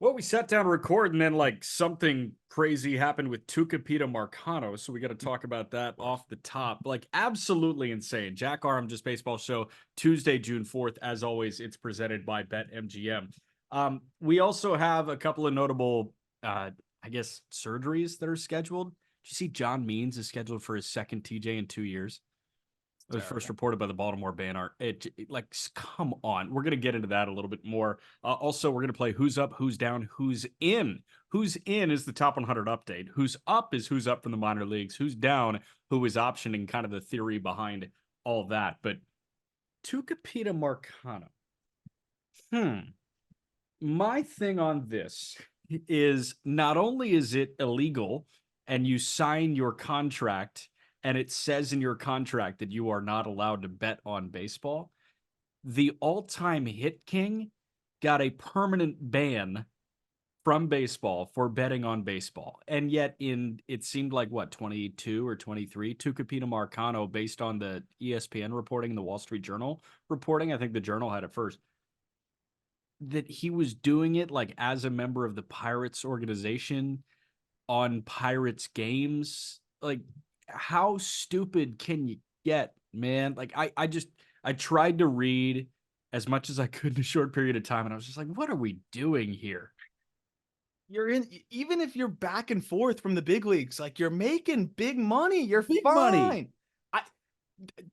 Well, we sat down to record, and then like something crazy happened with Tucapita Marcano. So we got to talk about that off the top. Like, absolutely insane. Jack Arm, Just Baseball Show, Tuesday, June 4th. As always, it's presented by BetMGM. We also have a couple of notable, I guess, surgeries that are scheduled. Did you see John Means is scheduled for his second TJ in 2 years? It was first Terrible. reported by the Baltimore Banner. Like, come on. We're going to get into that a little bit more. Also, we're going to play Who's Up, Who's Down, Who's In. Who's In is the top 100 update. Who's Up is who's up from the minor leagues. Who's Down, who is optioning, kind of the theory behind all that. But Tucapita Marcano. My thing on this is not only is it illegal and you sign your contract and it says in your contract that you are not allowed to bet on baseball, the all-time hit king got a permanent ban from baseball for betting on baseball. And yet it seemed like what, 22 or 23, Tucapita Marcano, based on the ESPN reporting and the Wall Street Journal reporting, I think the Journal had it first, that he was doing it like as a member of the Pirates organization on Pirates games. Like, how stupid can you get, man? Like, I tried to read as much as I could in a short period of time, and I was just like, what are we doing here? You're in, even if you're back and forth from the big leagues, like you're making big money. You're Big money. fine. I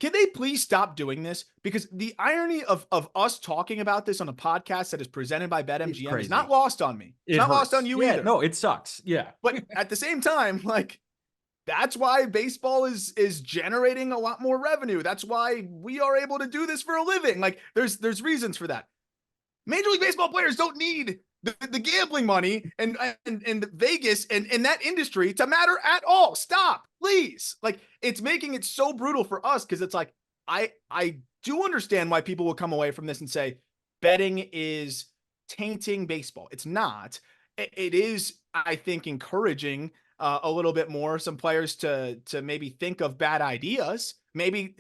Can they please stop doing this? Because the irony of us talking about this on a podcast that is presented by It's BetMGM is not crazy. lost on me. It's It not lost on hurts. you Yeah, either. no, it sucks. Yeah. But at the same time, like that's why baseball is generating a lot more revenue. That's why we are able to do this for a living. Like there's reasons for that. Major League Baseball players don't need the gambling money and Vegas and that industry to matter at all. Stop, please. Like it's making it so brutal for us because it's like I do understand why people will come away from this and say betting is tainting baseball. It's not. It is, I think, encouraging a little bit more some players to maybe think of bad ideas. Maybe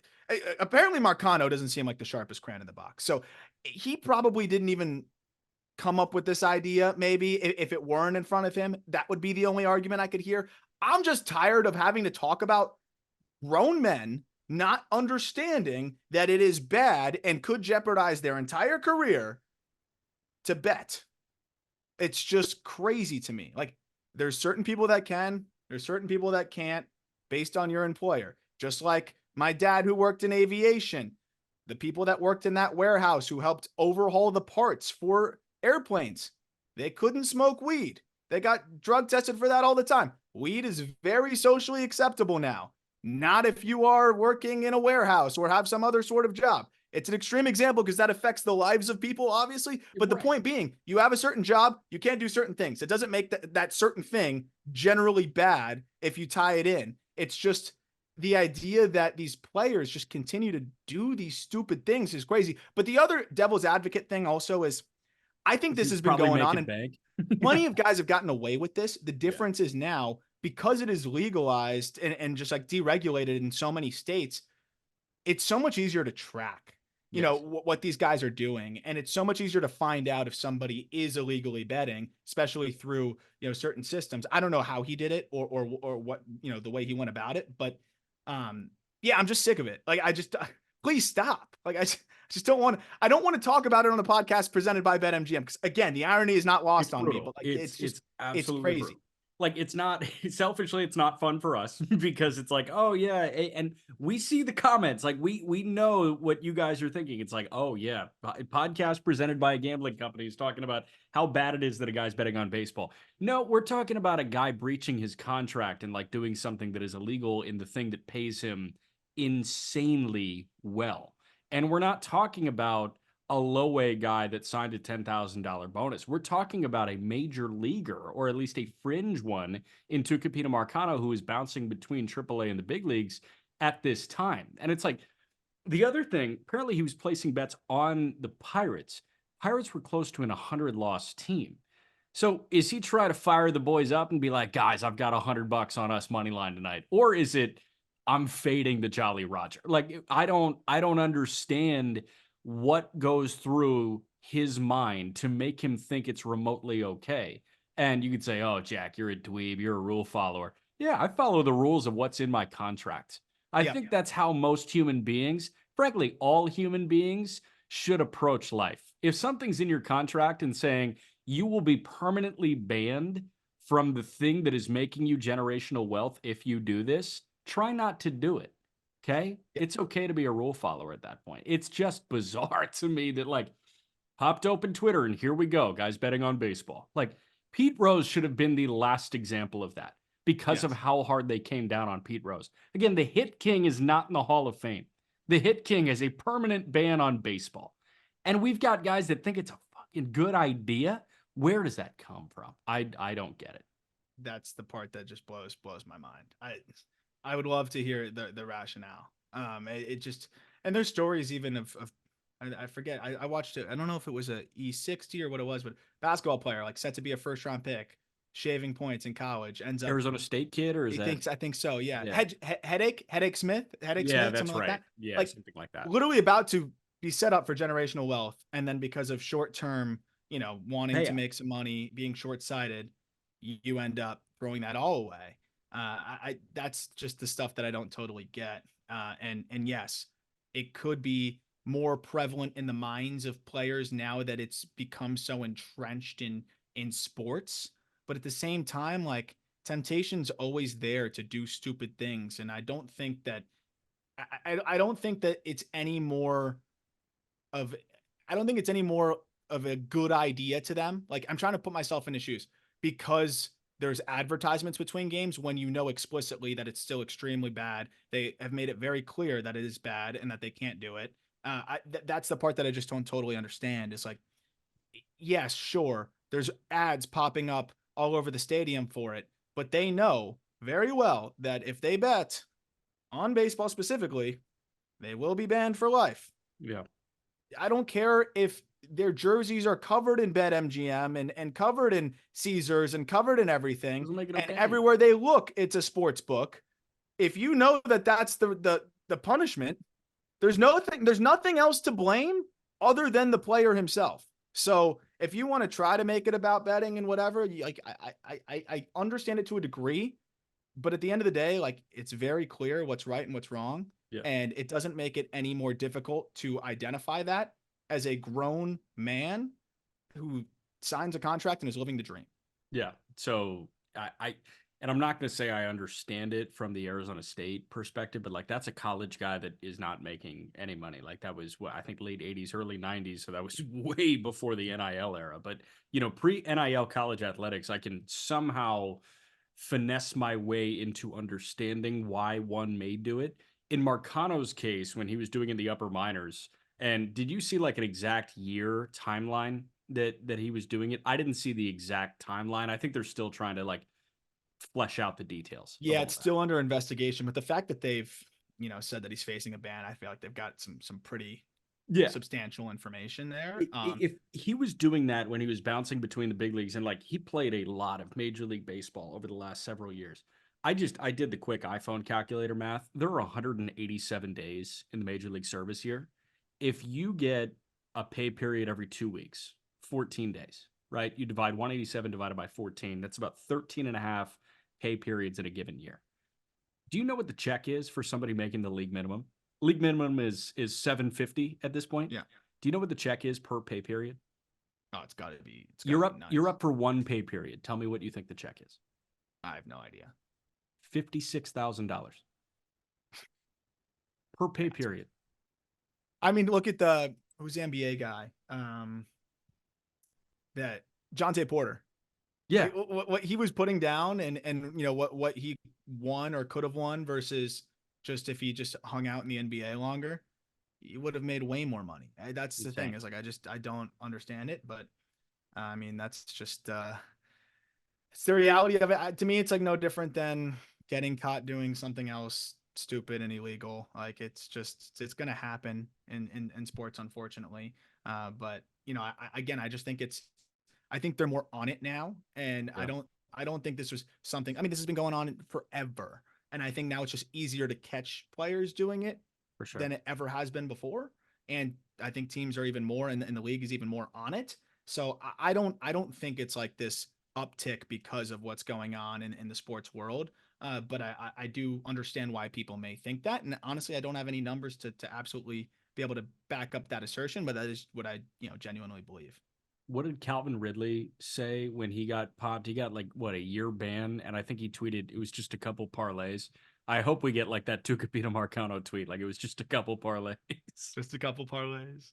apparently Marcano doesn't seem like the sharpest crayon in the box. So he probably didn't even come up with this idea. Maybe if it weren't in front of him, that would be the only argument I could hear. I'm just tired of having to talk about grown men not understanding that it is bad and could jeopardize their entire career to bet. It's just crazy to me. Like there's certain people that can, there's certain people that can't based on your employer. Just like my dad who worked in aviation, the people that worked in that warehouse who helped overhaul the parts for airplanes, they couldn't smoke weed. They got drug tested for that all the time. Weed is very socially acceptable now. Not if you are working in a warehouse or have some other sort of job. It's an extreme example because that affects the lives of people, obviously. But the Right. point being, you have a certain job, you can't do certain things. It doesn't make that certain thing generally bad if you tie it in. It's just the idea that these players just continue to do these stupid things is crazy. But the other devil's advocate thing also is I think This this is has been probably going on making and bank. plenty of guys have gotten away with this. The Yeah. difference is now because it is legalized and just like deregulated in so many states, it's so much easier to track, Yes. what these guys are doing. And it's so much easier to find out if somebody is illegally betting, especially through, certain systems. I don't know how he did it or what, the way he went about it, but yeah, I'm just sick of it. Like, please stop. Like, just I don't want to talk about it on the podcast presented by BetMGM. Cause again, the irony is not It's lost on me, brutal. but like, It's it's absolutely brutal. crazy. Like, it's not selfishly, it's not fun for us because it's like, oh yeah, and we see the comments. Like we know what you guys are thinking. It's like, oh yeah, podcast presented by a gambling company is talking about how bad it is that a guy's betting on baseball. No, we're talking about a guy breaching his contract and like doing something that is illegal in the thing that pays him insanely well. And we're not talking about a low A guy that signed a $10,000 bonus. We're talking about a major leaguer, or at least a fringe one, in Tucapita Marcano, who is bouncing between AAA and the big leagues at this time. And it's like the other thing, apparently he was placing bets on the Pirates. Pirates were close to an 100-loss team. So is he trying to fire the boys up and be like, guys, I've got $100 on us money line tonight? Or is it I'm fading the Jolly Roger? Like I don't understand what goes through his mind to make him think it's remotely okay. And you could say, oh, Jack, you're a dweeb, you're a rule follower. Yeah, I follow the rules of what's in my contract. I Yep. think that's how most human beings, frankly, all human beings, should approach life. If something's in your contract and saying you will be permanently banned from the thing that is making you generational wealth if you do this, try not to do it. Okay? It's okay to be a rule follower at that point. It's just bizarre to me that, like, popped open Twitter and here we go, guys betting on baseball. Like, Pete Rose should have been the last example of that because of Yes. how hard they came down on Pete Rose. Again, the hit king is not in the Hall of Fame. The hit king is a permanent ban on baseball. And we've got guys that think it's a fucking good idea. Where does that come from? I don't get it. That's the part that just blows my mind. I would love to hear the rationale. It just, and there's stories even of I forget. I watched it. I don't know if it was a E60 or what it was, but basketball player like set to be a first round pick, shaving points in college, ends up. Arizona State kid, or is He that? thinks I think so. Yeah. Yeah. Headache Smith, Yeah, something that's like right. that. Yeah, Like something like that. literally about to be set up for generational wealth, and then because of short term, wanting to Payout. make some money, being short sighted, you end up throwing that all away. I that's just the stuff that I don't totally get. And yes, it could be more prevalent in the minds of players now that it's become so entrenched in sports. But at the same time, like temptation's always there to do stupid things, and I don't think that I don't think that it's any more of I don't think it's any more of a good idea to them. Like I'm trying to put myself in his shoes because there's advertisements between games when you know explicitly that it's still extremely bad. They have made it very clear that it is bad and that they can't do it. That's the part that I just don't totally understand. Is like, yes, sure, there's ads popping up all over the stadium for it, but they know very well that if they bet on baseball specifically, they will be banned for life. Yeah. I don't care if their jerseys are covered in BetMGM and covered in Caesars and covered in everything. Doesn't make it And okay. everywhere they look, it's a sports book. If you know that that's the punishment, there's nothing else to blame other than the player himself. So if you want to try to make it about betting and whatever, like I understand it to a degree, but at the end of the day, like it's very clear what's right and what's wrong. Yeah. And it doesn't make it any more difficult to identify that as a grown man who signs a contract and is living the dream. Yeah. So and I'm not going to say I understand it from the Arizona State perspective, but like that's a college guy that is not making any money. Like that was what I think late 80s, early 90s. So that was way before the NIL era. But, pre NIL college athletics, I can somehow finesse my way into understanding why one may do it. In Marcano's case, when he was doing in the upper minors, and did you see like an exact year timeline that he was doing it? I didn't see the exact timeline. I think they're still trying to like flesh out the details. Yeah, it's still under investigation, but the fact that they've, said that he's facing a ban, I feel like they've got some pretty substantial information there. If he was doing that when he was bouncing between the big leagues and like he played a lot of Major League Baseball over the last several years, I did the quick iPhone calculator math. There are 187 days in the Major League service year. If you get a pay period every 2 weeks, 14 days, right? You divide 187 divided by 14. That's about 13 and a half pay periods in a given year. Do you know what the check is for somebody making the league minimum? League minimum is $750 at this point. Yeah. Do you know what the check is per pay period? Oh, it's got to be. You're up. Nice. You're up for one pay period. Tell me what you think the check is. I have no idea. $56,000 per pay period. I mean, look at who's the NBA guy? That Jonte Porter. Yeah, like, what he was putting down, and what he won or could have won versus just if he just hung out in the NBA longer, he would have made way more money. That's the thing, is like I don't understand it, but I mean that's just it's the reality of it. To me, it's like no different than getting caught doing something else stupid and illegal. Like it's gonna happen in sports, unfortunately. But I just think I think they're more on it now, and yeah. I don't think this was something. I mean, this has been going on forever, and I think now it's just easier to catch players doing it for sure than it ever has been before. And I think teams are even more, and the league is even more on it. So I don't think it's like this uptick because of what's going on in the sports world. But I do understand why people may think that. And honestly, I don't have any numbers to absolutely be able to back up that assertion, but that is what I, genuinely believe. What did Calvin Ridley say when he got popped? He got like what, a year ban, and I think he tweeted it was just a couple parlays. I hope we get like that Tucapita Marcano tweet, like it was just a couple parlays. Just a couple parlays.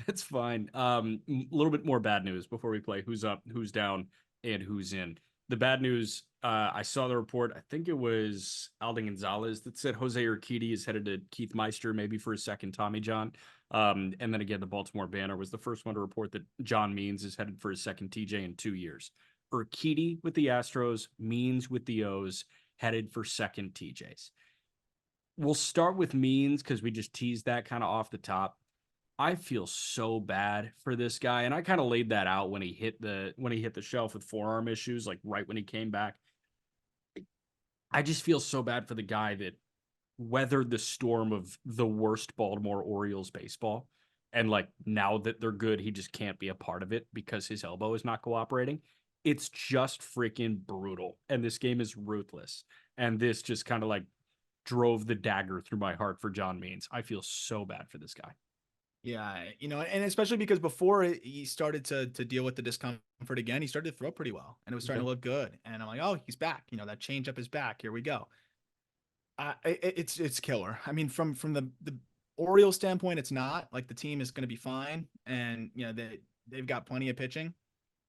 That's fine. A little bit more bad news before we play who's up, who's down, and who's in. The bad news, I saw the report. I think it was Alden Gonzalez that said Jose Urquidy is headed to Keith Meister, maybe for a second Tommy John. And then again, the Baltimore Banner was the first one to report that John Means is headed for his second TJ in 2 years. Urquidy with the Astros, Means with the O's, headed for second TJs. We'll start with Means because we just teased that kind of off the top. I feel so bad for this guy, and I kind of laid that out when he hit the shelf with forearm issues, like right when he came back. I just feel so bad for the guy that weathered the storm of the worst Baltimore Orioles baseball, and like now that they're good, he just can't be a part of it because his elbow is not cooperating. It's just freaking brutal, and this game is ruthless. And this just kind of like drove the dagger through my heart for John Means. I feel so bad for this guy. Yeah, and especially because before he started to deal with the discomfort again, he started to throw pretty well, and it was starting to look good. And I'm like, oh, he's back. That changeup is back. Here we go. It's killer. I mean, from the Orioles standpoint, it's not like the team is going to be fine, and they've got plenty of pitching,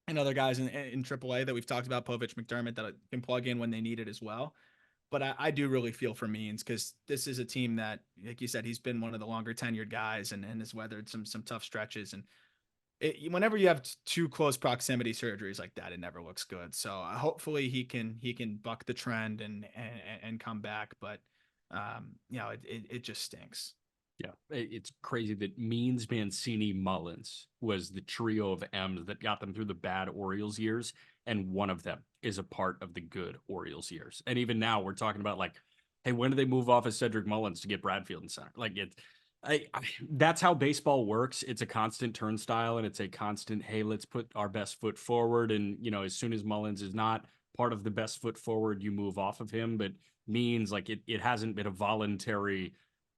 and other guys in AAA that we've talked about, Povich, McDermott, that can plug in when they need it as well. But I do really feel for Means because this is a team that, like you said, he's been one of the longer tenured guys and has weathered some tough stretches. And whenever you have too close proximity surgeries like that, it never looks good. So hopefully he can buck the trend and come back. But it just stinks. Yeah, it's crazy that Means, Mancini, Mullins was the trio of M's that got them through the bad Orioles years, and one of them is a part of the good Orioles years. And even now, we're talking about like, hey, when do they move off of Cedric Mullins to get Bradfield in center? Like that's how baseball works. It's a constant turnstile, and it's a constant, hey, let's put our best foot forward. And as soon as Mullins is not part of the best foot forward, you move off of him. But Means, like it hasn't been a voluntary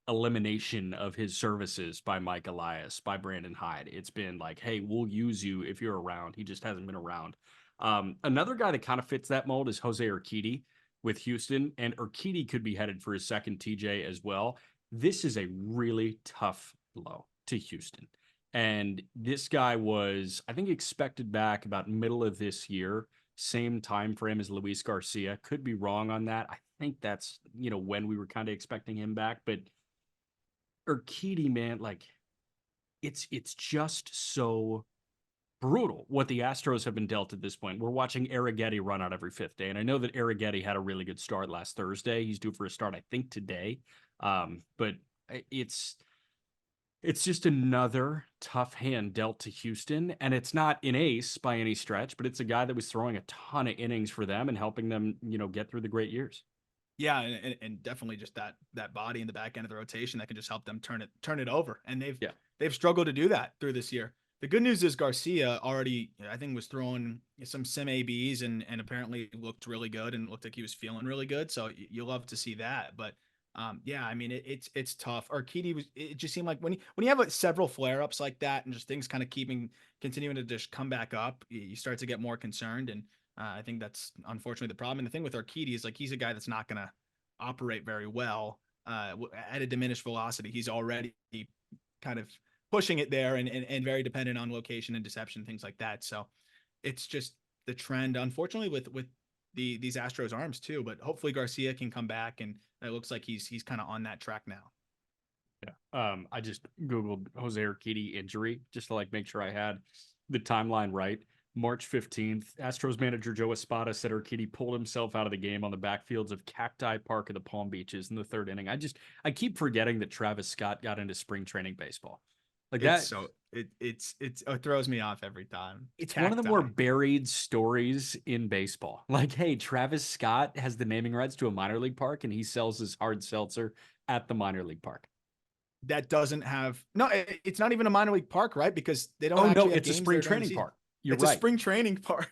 elimination of his services by Mike Elias, by Brandon Hyde. It's been like, hey, we'll use you if you're around. He just hasn't been around. Another guy that kind of fits that mold is Jose Urquidy with Houston, and Urquidy could be headed for his second TJ as well. This is a really tough blow to Houston. And this guy was, I think, expected back about middle of this year, same time frame as Luis Garcia. Could be wrong on that. I think that's, when we were kind of expecting him back, but Urquidy, man, like it's just so brutal what the Astros have been dealt at this point. We're watching Arrighetti run out every fifth day, and I know that Arrighetti had a really good start last Thursday. He's due for a start, I think, today. But it's just another tough hand dealt to Houston, and it's not an ace by any stretch, but it's a guy that was throwing a ton of innings for them and helping them, get through the great years. Yeah, and definitely just that body in the back end of the rotation that can just help them turn it over. And they've struggled to do that through this year. The good news is Garcia already, I think, was throwing some sim ABs and apparently looked really good and looked like he was feeling really good. So you love to see that. But yeah, I mean it's tough. Urquidy it just seemed like when you have like several flare ups like that and just things kind of continuing to just come back up, you start to get more concerned. And I think that's unfortunately the problem. And the thing with Urquidy is like he's a guy that's not going to operate very well at a diminished velocity. He's already kind of pushing it there and very dependent on location and deception, things like that. So it's just the trend, unfortunately, with these Astros arms too. But hopefully Garcia can come back, and it looks like he's kind of on that track now. Yeah. I just Googled Jose Urquidy injury just to like make sure I had the timeline right. March 15th, Astros manager Joe Espada said Urquidy pulled himself out of the game on the backfields of Cacti Park of the Palm Beaches in the third inning. I keep forgetting that Travis Scott got into spring training baseball. Like that. So it throws me off every time. It's one of the more buried stories in baseball. Like, hey, Travis Scott has the naming rights to a minor league park and he sells his hard seltzer at the minor league park. that doesn't have no. It's not even a minor league park, right? Because they don't Oh no, actually have it's a games spring there during the training season. park. You're It's a right. spring training park.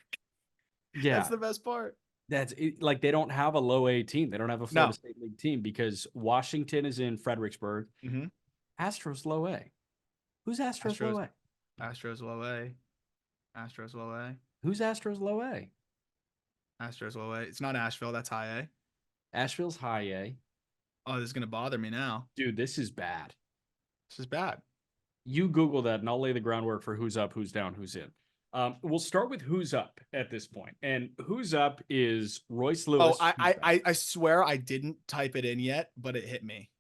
That's Yeah, the best part. that's it, like they don't have a low A team. They don't have a Florida No. State League team because Washington is in Fredericksburg. Mm-hmm. Astros low A. Who's Astros low Astros, A? Astros low A, Astros low A, Who's Astros low A? Astros low A. It's not Asheville. That's high A. Asheville's high A. Oh, this is gonna bother me now. Dude, this is bad. This is bad. You Google that, and I'll lay the groundwork for who's up, who's down, who's in. We'll start with who's up at this point, and who's up is Royce Oh, Lewis. I swear I didn't type it in yet, but it hit me.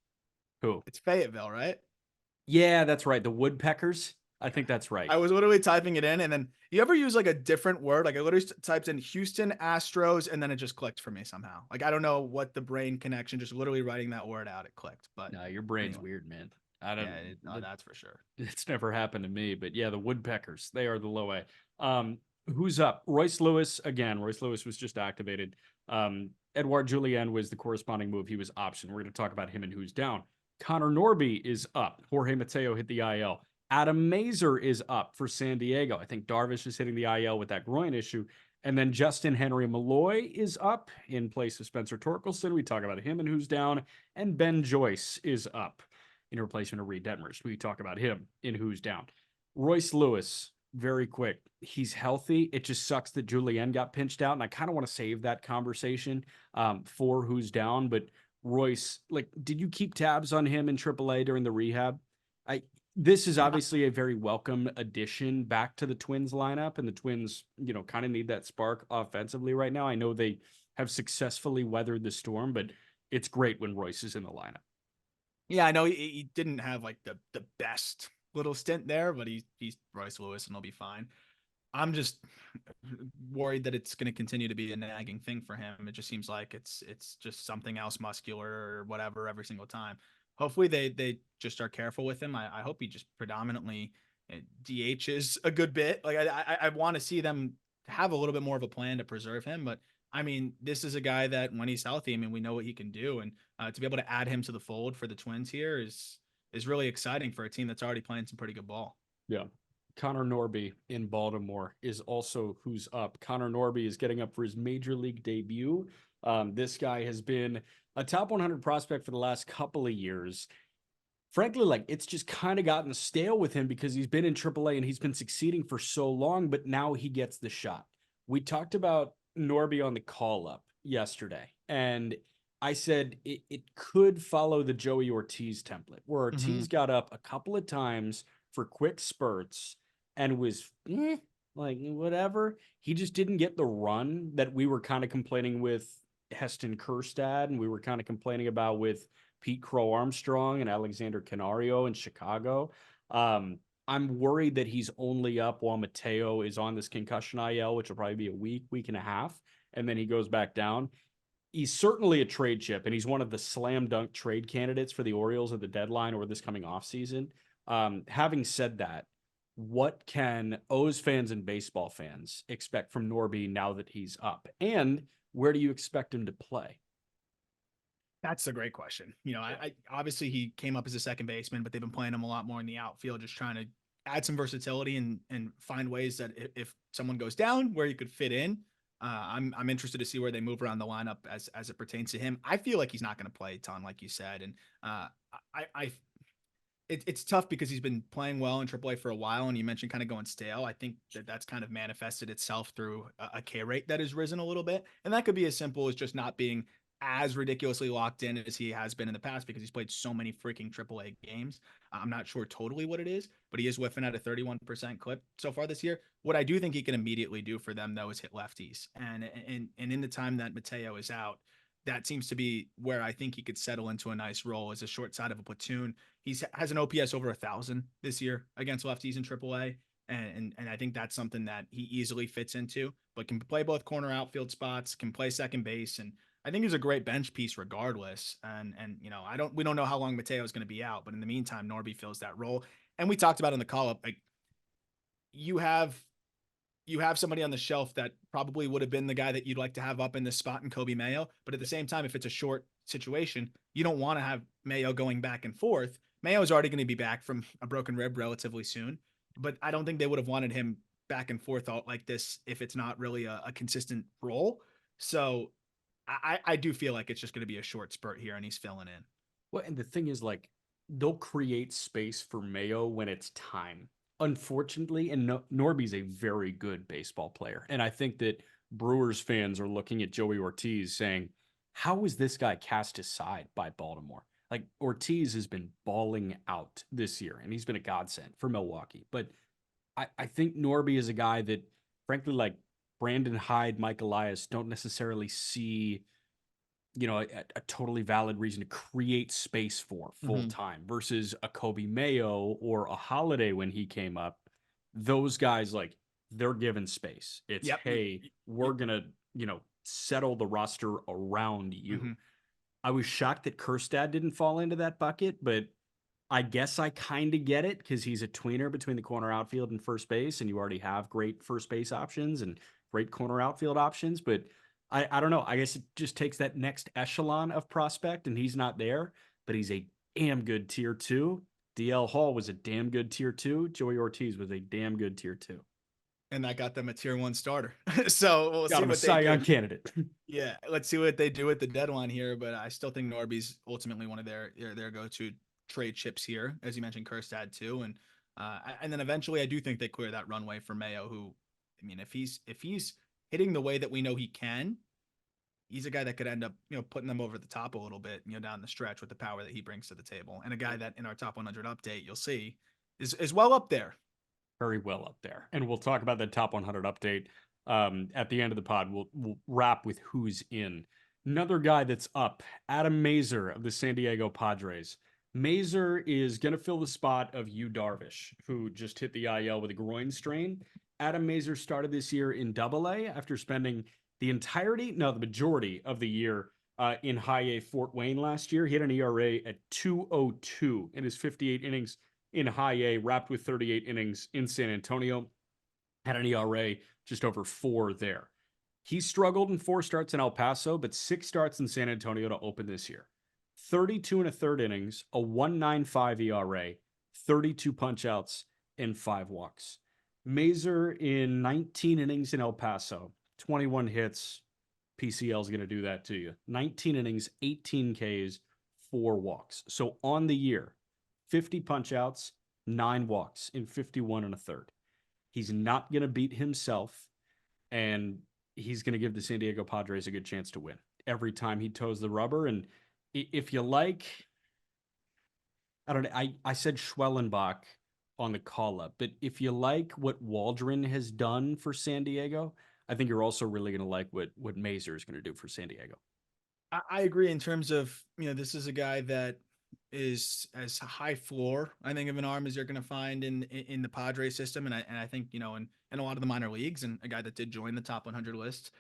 Who? It's Fayetteville, right? Yeah, that's right. The Woodpeckers. I think that's right. I was literally typing it in, and then you ever use like a different word? Like I literally typed in Houston Astros, and then it just clicked for me somehow. Like I don't know what the brain connection. Just literally writing that word out, it clicked. But No, your brain's anyway. weird, man. I don't. Yeah, no, that's for sure. It's never happened to me, but yeah, the Woodpeckers. They are the low A. Who's up? Royce Lewis again. Royce Lewis was just activated. Edouard Julien was the corresponding move. He was option. We're going to talk about him and who's down. Connor Norby is up. Jorge Mateo hit the IL. Adam Mazer is up for San Diego. I think Darvish is hitting the IL with that groin issue. And then Justin Henry Malloy is up in place of Spencer Torkelson. We talk about him and who's down. And Ben Joyce is up in replacement of Reed Detmers. We talk about him in who's down. Royce Lewis, very quick. He's healthy. It just sucks that Julien got pinched out. And I kind of want to save that conversation for who's down. But Royce, like, did you keep tabs on him in AAA during the rehab? This is obviously a very welcome addition back to the Twins lineup, and the Twins, kind of need that spark offensively right now. I know they have successfully weathered the storm, but it's great when Royce is in the lineup. Yeah, I know he didn't have like the best little stint there, but he's Royce Lewis and he'll be fine. I'm just worried that it's going to continue to be a nagging thing for him. It just seems like it's just something else muscular or whatever every single time. Hopefully they just are careful with him. I hope he just predominantly DHs a good bit. Like I want to see them have a little bit more of a plan to preserve him. But I mean, this is a guy that when he's healthy, I mean, we know what he can do, and to be able to add him to the fold for the Twins here is really exciting for a team that's already playing some pretty good ball. Yeah. Connor Norby in Baltimore is also who's up. Connor Norby is getting up for his major league debut. This guy has been a top 100 prospect for the last couple of years. Frankly, like it's just kind of gotten stale with him because he's been in AAA and he's been succeeding for so long, but now he gets the shot. We talked about Norby on the call up yesterday, and I said it could follow the Joey Ortiz template, where Ortiz got up a couple of times for quick spurts and was like whatever. He just didn't get the run that we were kind of complaining with Heston Kjerstad, and we were kind of complaining about with Pete Crow Armstrong and Alexander Canario in Chicago. I'm worried that he's only up while Mateo is on this concussion IL, which will probably be a week and a half, and then he goes back down. He's certainly a trade chip, and he's one of the slam dunk trade candidates for the Orioles at the deadline or this coming offseason. Having said that, what can O's fans and baseball fans expect from Norby now that he's up? And where do you expect him to play? That's a great question. I obviously he came up as a second baseman, but they've been playing him a lot more in the outfield, just trying to add some versatility and find ways that if someone goes down, where he could fit in. I'm interested to see where they move around the lineup as it pertains to him. I feel like he's not going to play a ton, like you said, and it's tough because he's been playing well in AAA for a while, and you mentioned kind of going stale. I think that's kind of manifested itself through a K rate that has risen a little bit, and that could be as simple as just not being as ridiculously locked in as he has been in the past because he's played so many freaking AAA games. I'm not sure totally what it is, but he is whiffing at a 31% clip so far this year. What I do think he can immediately do for them, though, is hit lefties. And in the time that Mateo is out, that seems to be where I think he could settle into a nice role as a short side of a platoon. He has an OPS over 1,000 this year against lefties in AAA. And I think that's something that he easily fits into, but can play both corner outfield spots, can play second base, and I think he's a great bench piece regardless. And we don't know how long Mateo is going to be out, but in the meantime, Norby fills that role. And we talked about in the call up, like you have somebody on the shelf that probably would have been the guy that you'd like to have up in this spot in Kobe Mayo. But at the same time, if it's a short situation, you don't want to have Mayo going back and forth. Mayo's already going to be back from a broken rib relatively soon, but I don't think they would have wanted him back and forth all like this if it's not really a consistent role. So I do feel like it's just going to be a short spurt here, and he's filling in. Well, and the thing is, like, they'll create space for Mayo when it's time. Unfortunately, and Norby's a very good baseball player. And I think that Brewers fans are looking at Joey Ortiz saying, how was this guy cast aside by Baltimore? Like, Ortiz has been balling out this year, and he's been a godsend for Milwaukee. But I think Norby is a guy that, frankly, like Brandon Hyde, Mike Elias, don't necessarily see a totally valid reason to create space for full Mm-hmm. time versus a Kobe Mayo or a Holiday when he came up. Those guys, like, they're given space. It's, Yep. hey, we're going to, settle the roster around you. Mm-hmm. I was shocked that Kerstad didn't fall into that bucket, but I guess I kind of get it because he's a tweener between the corner outfield and first base, and you already have great first base options and great corner outfield options. But I don't know. I guess it just takes that next echelon of prospect, and he's not there, but he's a damn good tier two. DL Hall was a damn good tier two. Joey Ortiz was a damn good tier two. And that got them a tier 1 starter. So we'll Got see him a what they Cy Young do. candidate. Yeah, let's see what they do at the deadline here. But I still think Norby's ultimately one of their go-to trade chips here, as you mentioned, Kerstad too, and then eventually I do think they clear that runway for Mayo. Who, I mean, if he's hitting the way that we know he can, he's a guy that could end up putting them over the top a little bit down the stretch with the power that he brings to the table, and a guy that in our top 100 update you'll see is well up there. Very well up there. And we'll talk about the top 100 update at the end of the pod. We'll wrap with who's in. Another guy that's up, Adam Mazur of the San Diego Padres. Mazur is going to fill the spot of Yu Darvish, who just hit the IL with a groin strain. Adam Mazur started this year in Double-A after spending the majority of the year in High A Fort Wayne last year. He had an ERA at 2.02 in his 58 innings in High A, wrapped with 38 innings in San Antonio, had an ERA just over 4 there. He struggled in 4 starts in El Paso, but 6 starts in San Antonio to open this year. 32 and a third innings, a 1.95 ERA, 32 punchouts, and 5 walks. Mazur in 19 innings in El Paso, 21 hits. PCL is going to do that to you. 19 innings, 18 Ks, 4 walks. So on the year, 50 punchouts, 9 walks in 51 and a third. He's not going to beat himself, and he's going to give the San Diego Padres a good chance to win every time he toes the rubber. And if you like, I don't know, I said Schwellenbach on the call up, but if you like what Waldron has done for San Diego, I think you're also really going to like what Mazur is going to do for San Diego. I agree in terms of this is a guy that is as high floor I think of an arm as you're going to find in the Padres system, and I think in a lot of the minor leagues, and a guy that did join the top 100 list.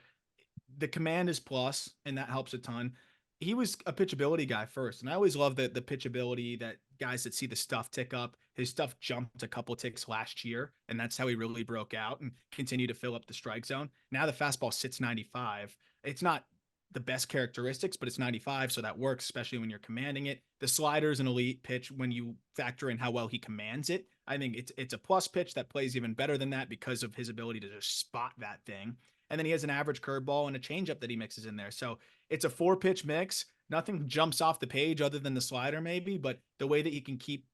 The command is plus, and that helps a ton. He was a pitchability guy first, and I always love the pitchability that guys that see the stuff tick up. His stuff jumped a couple ticks last year, and that's how he really broke out and continued to fill up the strike zone. Now the fastball sits 95. It's not the best characteristics, but it's 95, so that works, especially when you're commanding it. The slider is an elite pitch when you factor in how well he commands it. I think it's a plus pitch that plays even better than that because of his ability to just spot that thing. And then he has an average curveball and a changeup that he mixes in there. So it's a 4-pitch mix. Nothing jumps off the page other than the slider, maybe, but the way that he can keep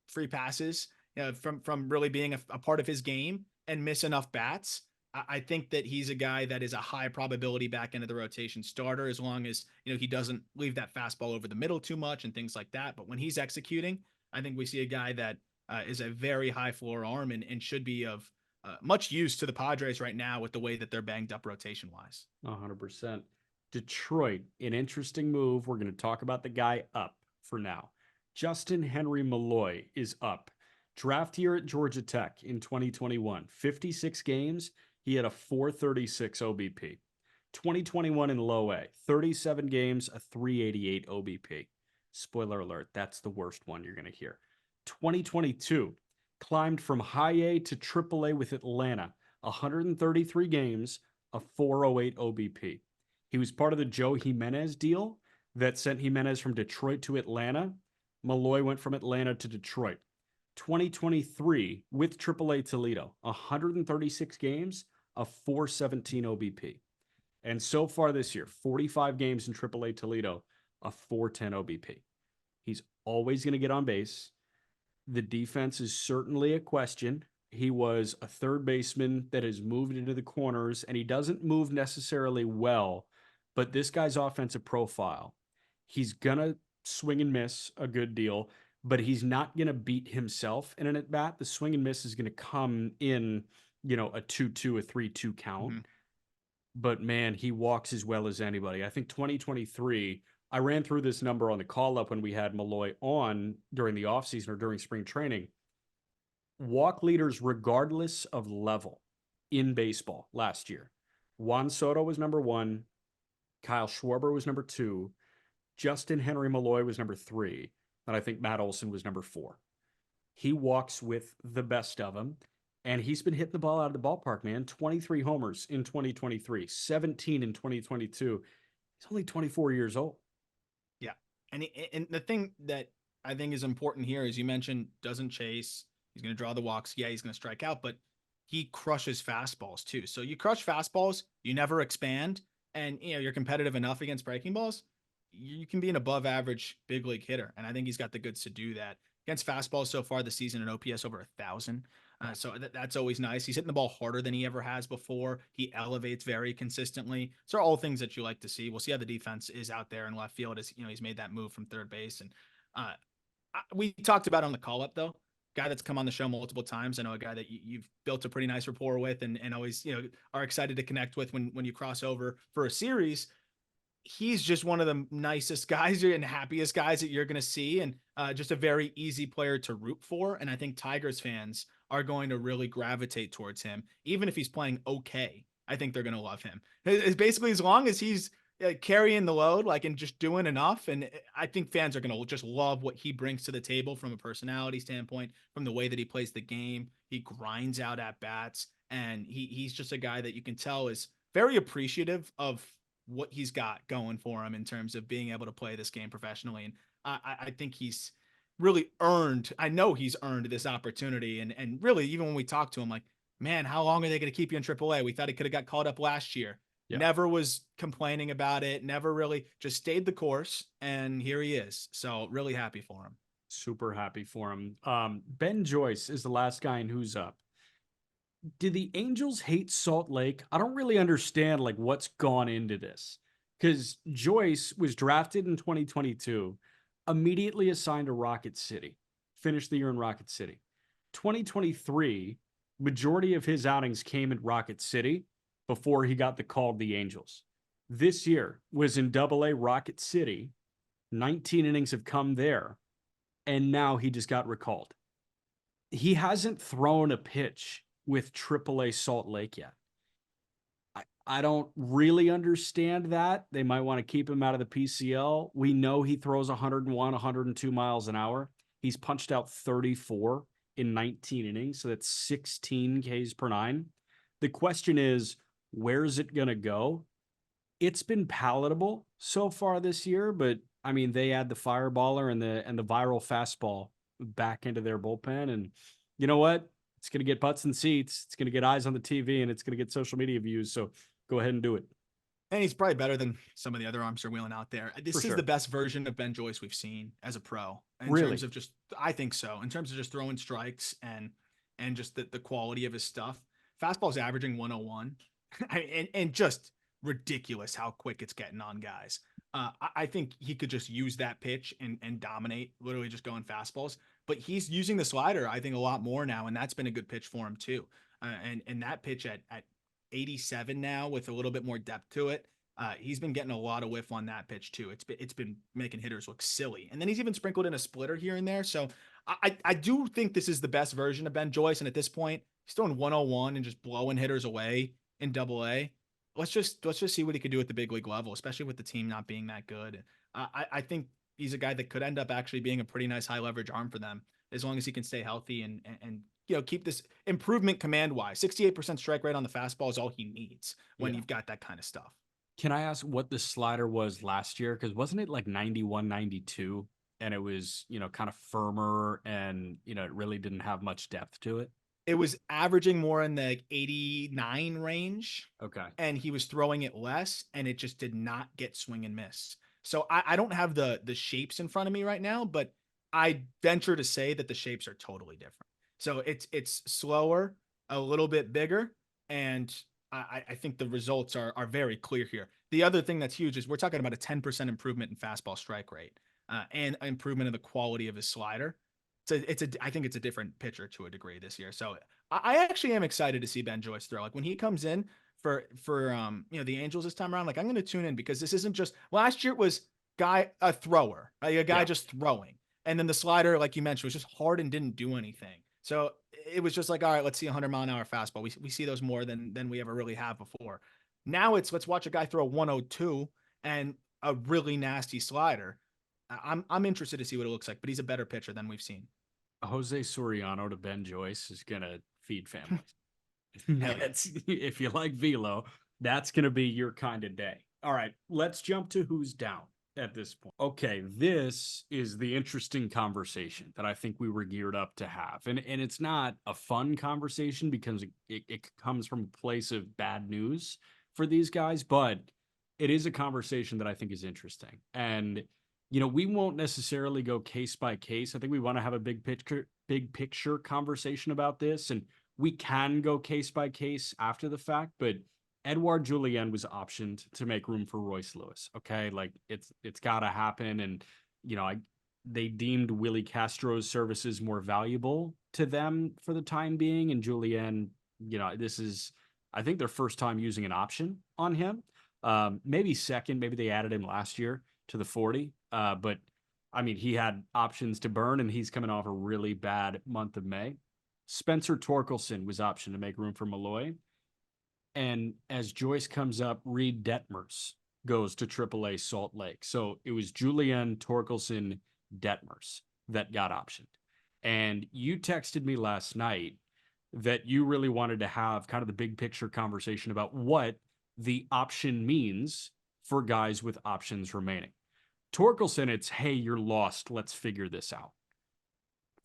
free passes from really being a part of his game and miss enough bats. I think that he's a guy that is a high probability back into the rotation starter, as long as he doesn't leave that fastball over the middle too much and things like that. But when he's executing, I think we see a guy that is a very high floor arm and should be of much use to the Padres right now with the way that they're banged up rotation wise. 100%. Detroit, an interesting move. We're going to talk about the guy up for now. Justin Henry Malloy is up. Draft year at Georgia Tech in 2021. 56 games. He had a 436 OBP. 2021 in low A. 37 games, a 388 OBP. Spoiler alert, that's the worst one you're going to hear. 2022, climbed from high A to triple A with Atlanta. 133 games, a 408 OBP. He was part of the Joe Jimenez deal that sent Jimenez from Detroit to Atlanta. Malloy went from Atlanta to Detroit. 2023 with AAA Toledo, 136 games, a 417 OBP. And so far this year, 45 games in AAA Toledo, a 410 OBP. He's always going to get on base. The defense is certainly a question. He was a third baseman that has moved into the corners, and he doesn't move necessarily well, but this guy's offensive profile, he's going to swing and miss a good deal, but he's not going to beat himself in an at bat. The swing and miss is going to come in, a 2-2, a 3-2 count. Mm-hmm. But man, he walks as well as anybody. I think 2023, I ran through this number on the call up when we had Malloy on during the offseason or during spring training. Walk leaders, regardless of level in baseball last year. Juan Soto was number 1. Kyle Schwarber was number 2. Justin Henry Malloy was number 3. And I think Matt Olson was number 4. He walks with the best of them. And he's been hitting the ball out of the ballpark, man. 23 homers in 2023, 17 in 2022. He's only 24 years old. Yeah. And the thing that I think is important here is you mentioned doesn't chase. He's going to draw the walks. Yeah, he's going to strike out, but he crushes fastballs too. So you crush fastballs, you never expand, and you're competitive enough against breaking balls, you can be an above average big league hitter. And I think he's got the goods to do that. Against fastballs so far this season, an OPS over 1,000. So that's always nice. He's hitting the ball harder than he ever has before. He elevates very consistently. So are all things that you like to see. We'll see how the defense is out there in left field as he's made that move from third base. And we talked about on the call up though, guy that's come on the show multiple times. I know a guy that you've built a pretty nice rapport with and always are excited to connect with when you cross over for a series. He's just one of the nicest guys and happiest guys that you're going to see, and just a very easy player to root for. And I think Tigers fans are going to really gravitate towards him, even if he's playing okay. I think they're going to love him. It's basically as long as he's carrying the load, and just doing enough. And I think fans are going to just love what he brings to the table from a personality standpoint, from the way that he plays the game. He grinds out at bats, and he's just a guy that you can tell is very appreciative of what he's got going for him in terms of being able to play this game professionally. And I think he's really earned, I know he's earned this opportunity. And really, even when we talk to him, man, how long are they going to keep you in AAA? We thought he could have got called up last year. Yeah. Never was complaining about it. Never really, just stayed the course. And here he is. So really happy for him. Super happy for him. Ben Joyce is the last guy in Who's Up. Do the Angels hate Salt Lake? I don't really understand what's gone into this, because Joyce was drafted in 2022, immediately assigned to Rocket City, finished the year in Rocket City. 2023, majority of his outings came at Rocket City before he got the call to the Angels. This year was in AA Rocket City. 19 innings have come there, and now he just got recalled. He hasn't thrown a pitch with AAA Salt Lake yet. I don't really understand that. They might want to keep him out of the PCL. We know he throws 101, 102 miles an hour. He's punched out 34 in 19 innings, so that's 16 Ks per 9. The question is, where's it going to go? It's been palatable so far this year, but I mean, they add the fireballer and the viral fastball back into their bullpen, and you know what? It's going to get butts and seats. It's going to get eyes on the TV, and it's going to get social media views. So go ahead and do it. And he's probably better than some of the other arms they're wheeling out there. This is the best version of Ben Joyce we've seen as a pro. In terms of just, I think so. In terms of just throwing strikes and just the quality of his stuff. Fastball's averaging 101. and just ridiculous how quick it's getting on guys. I think he could just use that pitch and dominate, literally just going fastballs. But he's using the slider, I think, a lot more now, and that's been a good pitch for him too. And that pitch at 87 now with a little bit more depth to it, he's been getting a lot of whiff on that pitch too. It's been making hitters look silly. And then he's even sprinkled in a splitter here and there. So I do think this is the best version of Ben Joyce. And at this point, he's throwing 101 and just blowing hitters away in AA. Let's just see what he could do at the big league level, especially with the team not being that good. I think he's a guy that could end up actually being a pretty nice high leverage arm for them as long as he can stay healthy and keep this improvement command wise. 68% strike rate on the fastball is all he needs when you've got that kind of stuff. Can I ask what the slider was last year? Because wasn't it 91, 92? and it was, kind of firmer, and, it really didn't have much depth to it. It was averaging more in the 89 range, Okay. and he was throwing it less, and it just did not get swing and miss. So I don't have the shapes in front of me right now, but I venture to say that the shapes are totally different. So it's slower, a little bit bigger, and I think the results are very clear here. The other thing that's huge is we're talking about a 10% improvement in fastball strike rate, and improvement in the quality of his slider. I think it's a different pitcher to a degree this year. So I actually am excited to see Ben Joyce throw. Like when he comes in for the Angels this time around, like I'm going to tune in because this isn't just last year. It was a thrower, a guy Yeah. just throwing, and then the slider, like you mentioned, was just hard and didn't do anything. So it was just like, all right, let's see a 100-mile-an-hour fastball. We see those more than we ever really have before. Now it's let's watch a guy throw 102 and a really nasty slider. I'm interested to see what it looks like, but he's a better pitcher than we've seen. Jose Soriano to Ben Joyce is gonna feed families. Hell yeah. That's if you like velo, that's gonna be your kind of day. All right, let's jump to who's down at this point. Okay, this is the interesting conversation that I think we were geared up to have. And it's not a fun conversation because it comes from a place of bad news for these guys, but it is a conversation that I think is interesting. And we won't necessarily go case by case. I think we want to have a big picture conversation about this. And we can go case by case after the fact, but Edouard Julien was optioned to make room for Royce Lewis. Okay, like it's got to happen, and they deemed Willie Castro's services more valuable to them for the time being, and Julien, this is I think their first time using an option on him. Maybe second, maybe they added him last year to the 40, but I mean he had options to burn, and he's coming off a really bad month of May. Spencer Torkelson was optioned to make room for Malloy. And as Joyce comes up, Reed Detmers goes to AAA Salt Lake. So it was Julian Torkelson Detmers that got optioned. And you texted me last night that you really wanted to have kind of the big picture conversation about what the option means for guys with options remaining. Torkelson, it's, hey, you're lost. Let's figure this out.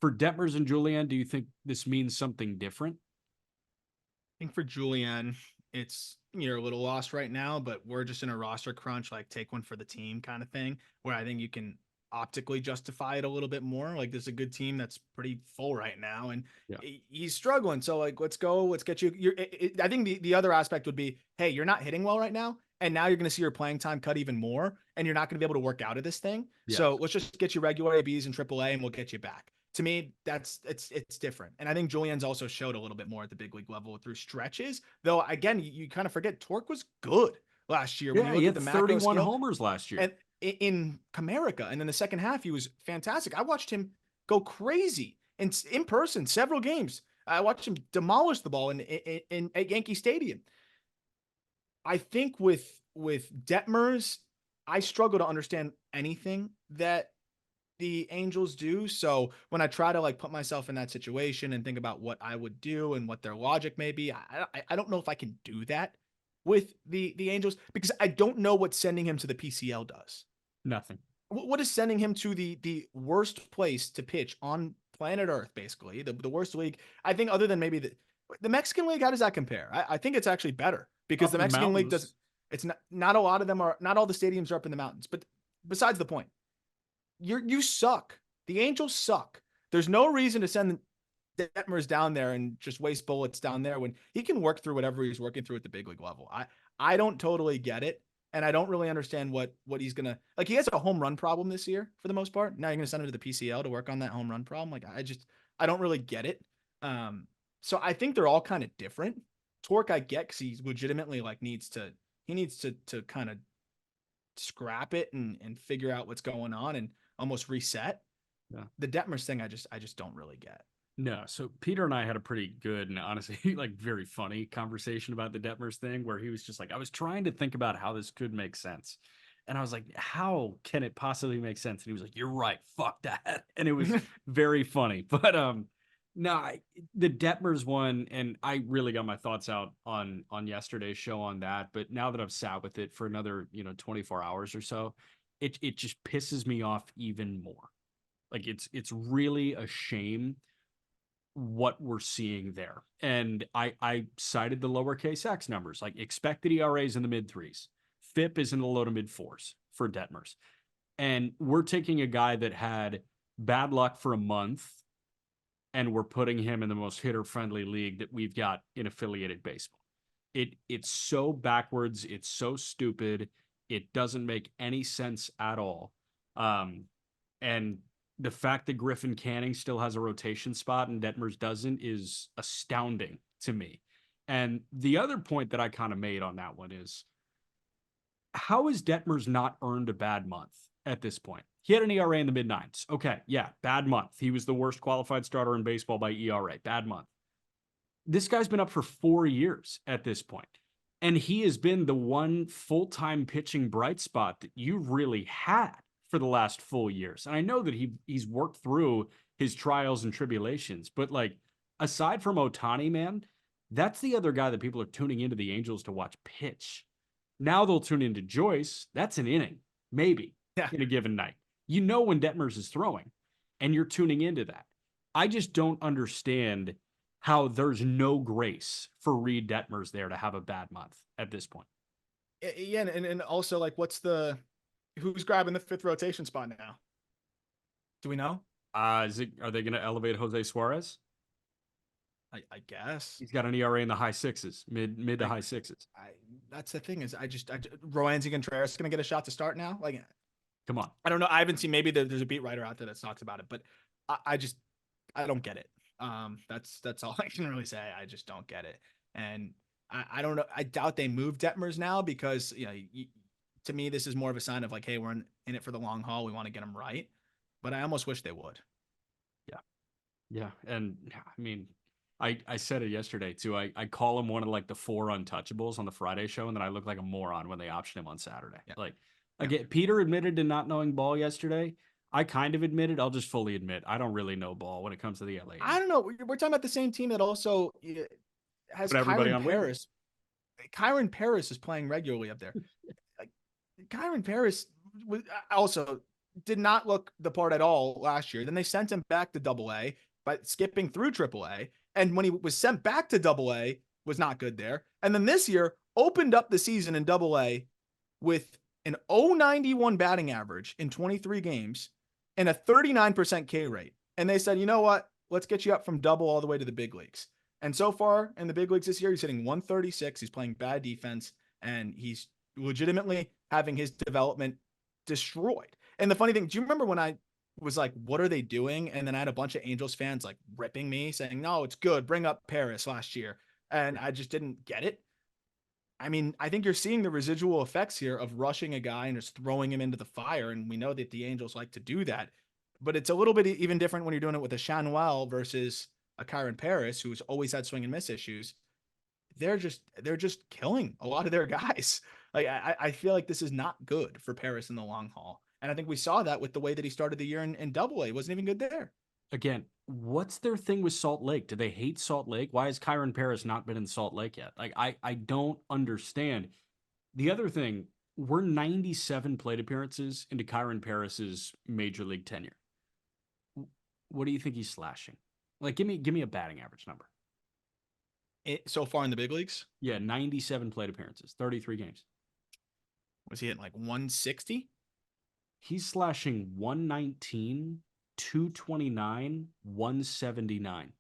For Detmers and Julian, do you think this means something different? I think for Julian, it's you're a little lost right now, but we're just in a roster crunch, like take one for the team kind of thing, where I think you can optically justify it a little bit more. Like there's a good team that's pretty full right now, and Yeah. he's struggling. So like, let's go, let's get you. I think the other aspect would be, hey, you're not hitting well right now, and now you're going to see your playing time cut even more, and you're not going to be able to work out of this thing. Yes. So let's just get you regular ABs and AAA, and we'll get you back. To me, it's different. And I think Julian's also showed a little bit more at the big league level through stretches. Though again, you kind of forget Torque was good last year when Yeah, you he look at had the macro 31 scale. homers last year. And in Comerica, and in the second half, he was fantastic. I watched him go crazy in person several games. I watched him demolish the ball in at Yankee Stadium. I think with Detmers, I struggle to understand anything that the Angels do. So when I try to like put myself in that situation and think about what I would do and what their logic may be, I don't know if I can do that with the Angels because I don't know what sending him to the PCL does. Nothing. What is sending him to the worst place to pitch on planet Earth, basically the worst league? I think other than maybe the Mexican League. How does that compare? I think it's actually better because Up the in the Mexican League doesn't. mountains. It's not a lot of them are not all the stadiums are up in the mountains. But besides the point, you suck. The Angels suck. There's no reason to send Detmers down there and just waste bullets down there when he can work through whatever he's working through at the big league level. I don't totally get it, and I don't really understand what he's gonna like. He has a home run problem this year for the most part. Now you're gonna send him to the PCL to work on that home run problem. Like I don't really get it. So I think they're all kind of different. Torque I get because he legitimately like needs to kind of scrap it and figure out what's going on and almost reset. Yeah. The Detmers thing, I just don't really get. No. So Peter and I had a pretty good and honestly, like very funny conversation about the Detmers thing where he was just like, I was trying to think about how this could make sense. And I was like, how can it possibly make sense? And he was like, you're right. Fuck that. And it was very funny. But no, the Detmers one, and I really got my thoughts out on yesterday's show on that. But now that I've sat with it for another 24 hours or so, it just pisses me off even more. Like it's really a shame what we're seeing there. And I cited the lowercase x numbers, like expected ERAs in the mid threes. FIP is in the low to mid fours for Detmers. And we're taking a guy that had bad luck for a month and we're putting him in the most hitter friendly league that we've got in affiliated baseball. It's so backwards, it's so stupid, it doesn't make any sense at all. And the fact that Griffin Canning still has a rotation spot and Detmers doesn't is astounding to me. And the other point that I kind of made on that one is, how has Detmers not earned a bad month at this point? He had an ERA in the mid nines. Okay, yeah, bad month. He was the worst qualified starter in baseball by ERA. Bad month. This guy's been up for 4 years at this point, and he has been the one full-time pitching bright spot that you've really had for the last full years. And I know that he's worked through his trials and tribulations, but like aside from Ohtani, man, that's the other guy that people are tuning into the Angels to watch pitch. Now they'll tune into Joyce. That's an inning, maybe, in a given night. You know when Detmers is throwing, and you're tuning into that. I just don't understand how there's no grace for Reed Detmers there to have a bad month at this point. Yeah, and also like, who's grabbing the fifth rotation spot now? Do we know? Are they going to elevate Jose Suarez? I guess He's got an ERA in the high sixes, mid to high sixes. That's the thing is, Roansy Contreras going to get a shot to start now. Like, come on. I don't know. I haven't seen. Maybe there's a beat writer out there that talks about it, but I don't get it. That's all I can really say. I just don't get it, and I don't know. I doubt they move Detmers now because to me this is more of a sign of like, hey, we're in it for the long haul. We want to get them right, but I almost wish they would. Yeah, and I mean, I said it yesterday too. I call him one of like the 4 untouchables on the Friday show, and then I look like a moron when they option him on Saturday. Yeah. Like again, Peter admitted to not knowing ball yesterday. I kind of admitted. I'll just fully admit I don't really know ball when it comes to the LA. I don't know. We're talking about the same team that also has Kyron Paris. Kyron Paris is playing regularly up there. Kyron Paris also did not look the part at all last year. Then they sent him back to Double-A by skipping through Triple-A. And when he was sent back to Double-A, was not good there. And then this year opened up the season in Double-A with an 091 batting average in 23 games and a 39% K rate. And they said, you know what? Let's get you up from double all the way to the big leagues. And so far in the big leagues this year, he's hitting 136. He's playing bad defense, and he's legitimately having his development destroyed. And the funny thing, do you remember when I was like, what are they doing? And then I had a bunch of Angels fans like ripping me saying, no, it's good. Bring up Paris last year. And I just didn't get it. I mean, I think you're seeing the residual effects here of rushing a guy and just throwing him into the fire. And we know that the Angels like to do that, but it's a little bit even different when you're doing it with a Chanuel versus a Kyron Paris, who's always had swing and miss issues. They're just killing a lot of their guys. Like, I feel like this is not good for Paris in the long haul. And I think we saw that with the way that he started the year in Double-A. Wasn't even good there. Again, what's their thing with Salt Lake? Do they hate Salt Lake? Why has Kyron Paris not been in Salt Lake yet? Like, I don't understand. The other thing, we're 97 plate appearances into Kyron Paris's major league tenure. What do you think he's slashing? Like, give me a batting average number. So far in the big leagues? Yeah, 97 plate appearances, 33 games. Was he hitting like 160? He's slashing 119, 229, 179.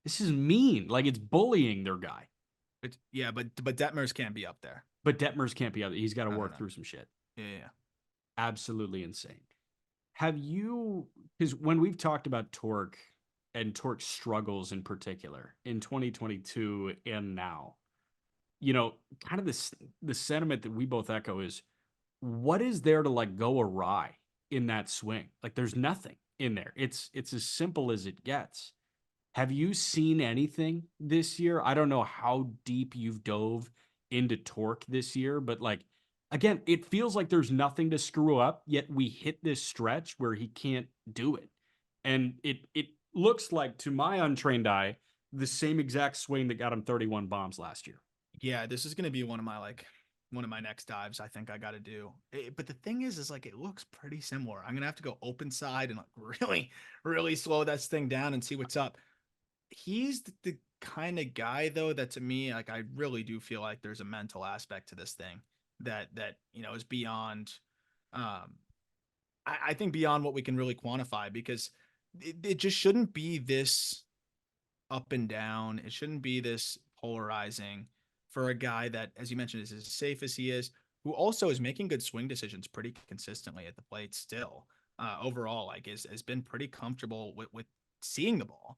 This is mean. Like, it's bullying their guy. But Detmers can't be up there. But Detmers can't be up there. He's got to work through some shit. Yeah. Absolutely insane. Have you, because when we've talked about Torque and Torque struggles in particular in 2022 and now, kind of the sentiment that we both echo is, what is there to like go awry in that swing? Like, there's nothing in there. It's as simple as it gets. Have you seen anything this year? I don't know how deep you've dove into Torque this year, but like, again, it feels like there's nothing to screw up, yet we hit this stretch where he can't do it. And it looks like, to my untrained eye, the same exact swing that got him 31 bombs last year. Yeah, this is going to be one of my like one of my next dives I think I got to do. But the thing is like it looks pretty similar. I'm gonna have to go open side and like really, really slow that thing down and see what's up. He's the kind of guy though that to me, like I really do feel like there's a mental aspect to this thing that is beyond. Um, I think beyond what we can really quantify because it just shouldn't be this up and down. It shouldn't be this polarizing for a guy that, as you mentioned, is as safe as he is, who also is making good swing decisions pretty consistently at the plate still. Overall, like has been pretty comfortable with seeing the ball.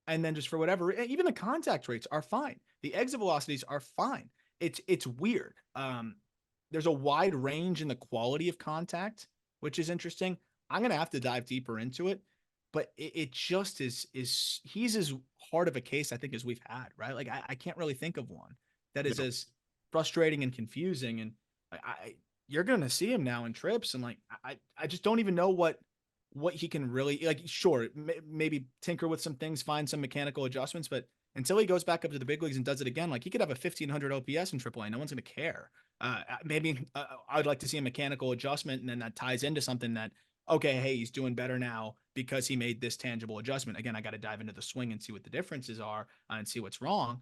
And then just for whatever, even the contact rates are fine. The exit velocities are fine. It's weird. There's a wide range in the quality of contact, which is interesting. I'm gonna have to dive deeper into it, but it just is he's as hard of a case I think as we've had, right? Like I can't really think of one that is Yep. as frustrating and confusing. And you're gonna see him now in trips, and like I just don't even know what he can really like. Sure, maybe tinker with some things, find some mechanical adjustments, but until he goes back up to the big leagues and does it again, like he could have a 1500 OPS in AAA. No one's gonna care. Maybe I'd like to see a mechanical adjustment, and then that ties into something that okay, hey, he's doing better now because he made this tangible adjustment. Again, I got to dive into the swing and see what the differences are and see what's wrong.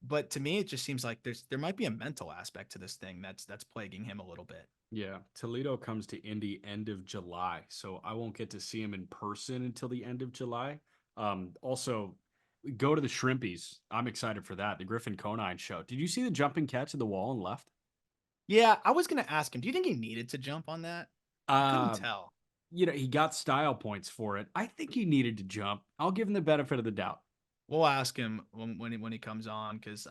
But to me, it just seems like there might be a mental aspect to this thing that's plaguing him a little bit. Yeah, Toledo comes to Indy end of July, so I won't get to see him in person until the end of July. Also, go to the Shrimpies. I'm excited for that. The Griffin Conine show. Did you see the jumping catch at the wall and left? Yeah, I was gonna ask him. Do you think he needed to jump on that? I couldn't Uh, tell. he got style points for it. I think he needed to jump. I'll give him the benefit of the doubt. We'll ask him when he comes on because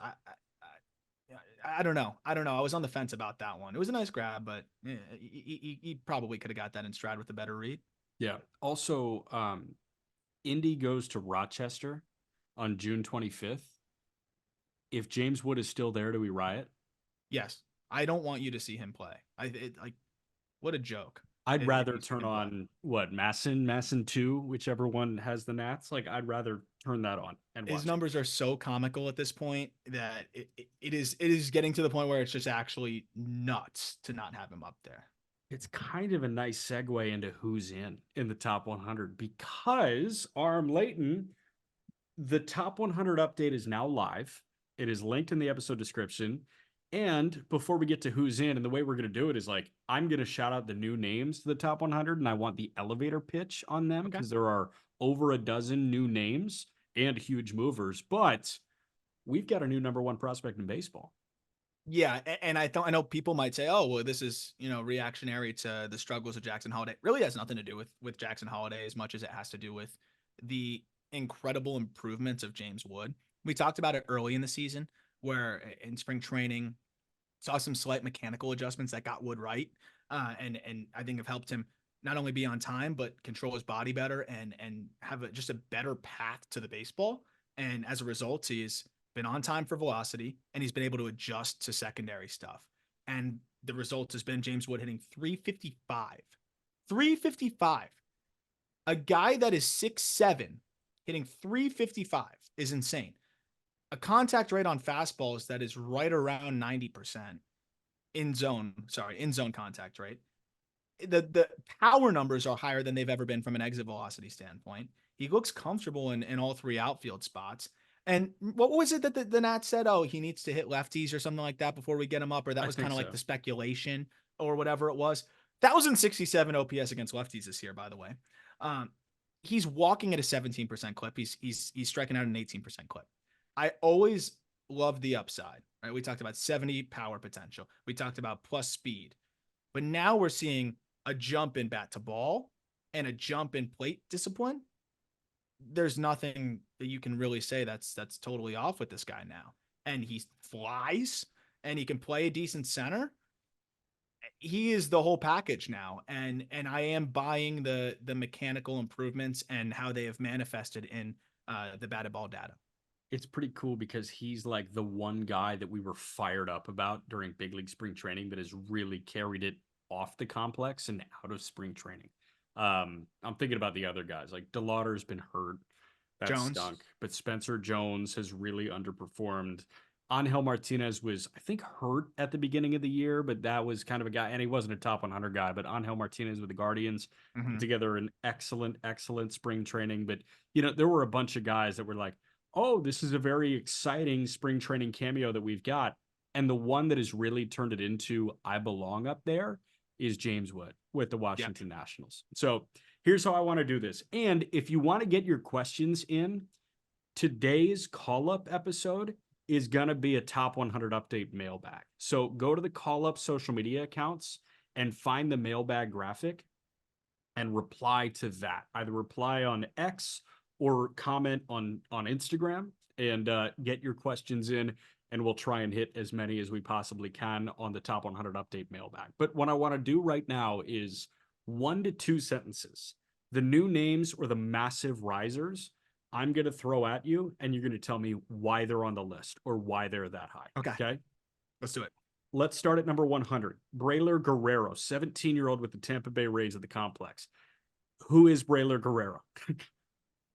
I don't know. I don't know. I was on the fence about that one. It was a nice grab, but he probably could have got that in stride with a better read. Yeah. Also, Indy goes to Rochester on June 25th. If James Wood is still there, do we riot? Yes, I don't want you to see him play. Like what a joke I'd if rather you see turn him play. on what Masson 2, whichever one has the Nats. Like I'd rather turn that on and His watch it. numbers are so comical at this point that it is getting to the point where it's just actually nuts to not have him up there. It's kind of a nice segue into who's in the top 100 because Arm Layton, the top 100 update is now live. It is linked in the episode description. And before we get to who's in, and the way we're going to do it is like, I'm going to shout out the new names to the top 100, and I want the elevator pitch on them Okay. because there are over a dozen new names and huge movers. But we've got a new number one prospect in baseball. Yeah, and I know people might say, "Oh, well, this is reactionary to the struggles of Jackson Holiday." It really has nothing to do with Jackson Holiday as much as it has to do with the incredible improvements of James Wood. We talked about it early in the season, where in spring training saw some slight mechanical adjustments that got Wood right, and I think have helped him not only be on time but control his body better and have just a better path to the baseball. And as a result, he's been on time for velocity and he's been able to adjust to secondary stuff. And the result has been James Wood hitting 355. 355. A guy that is 6'7 hitting 355 is insane. A contact rate on fastballs that is right around 90% in zone contact rate. The power numbers are higher than they've ever been from an exit velocity standpoint. He looks comfortable in all three outfield spots. And what was it that the Nats said? Oh, he needs to hit lefties or something like that before we get him up, or that I was think kind of like so. the speculation or whatever it was. 1,067 OPS against lefties this year, by the way. Um, he's walking at a 17% clip. He's striking out an 18% clip. I always love the upside. Right? We talked about 70 power potential. We talked about plus speed. But now we're seeing a jump in bat to ball and a jump in plate discipline. There's nothing that you can really say that's totally off with this guy now. And he flies and he can play a decent center. He is the whole package now. And I am buying the mechanical improvements and how they have manifested in the batted ball data. It's pretty cool because he's like the one guy that we were fired up about during big league spring training that has really carried it off the complex and out of spring training. I'm thinking about the other guys like DeLauder's been hurt. That Jones. stunk. But Spencer Jones has really underperformed. Angel Martinez was, I think, hurt at the beginning of the year, but that was kind of a guy, and he wasn't a top 100 guy, but Angel Martinez with the Guardians put Mhm. together an excellent, excellent spring training. But, there were a bunch of guys that were like, oh, this is a very exciting spring training cameo that we've got. And the one that has really turned it into I belong up there is James Wood with the Yeah. Washington Nationals. So here's how I want to do this. And if you want to get your questions in, today's call up episode is going to be a top 100 update mailbag. So go to the call up social media accounts and find the mailbag graphic and reply to that. Either reply on X or comment on Instagram and get your questions in, and we'll try and hit as many as we possibly can on the top 100 update mailbag. But what I want to do right now is 1 to 2 sentences. The new names or the massive risers I'm going to throw at you, and you're going to tell me why they're on the list or why they're that high. Okay. Okay. Let's do it. Let's start at number 100. Braylor Guerrero, 17-year-old with the Tampa Bay Rays at the complex. Who is Braylor Guerrero?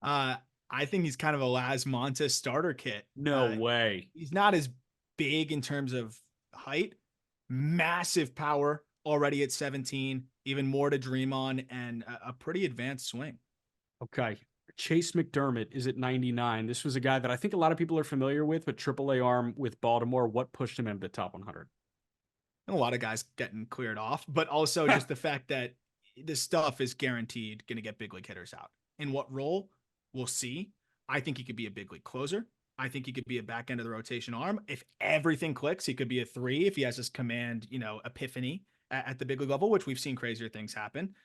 I think he's kind of a Las Montes starter kit. No way. He's not as big in terms of height, massive power already at 17, even more to dream on, and a pretty advanced swing. Okay. Chase McDermott is at 99. This was a guy that I think a lot of people are familiar with, but AAA arm with Baltimore. What pushed him into the top 100? And a lot of guys getting cleared off, but also just the fact that this stuff is guaranteed going to get big league hitters out. In what role? We'll see. I think he could be a big league closer. I think he could be a back end of the rotation arm. If everything clicks, he could be a 3 if he has this command, epiphany at the big league level, which we've seen crazier things happen.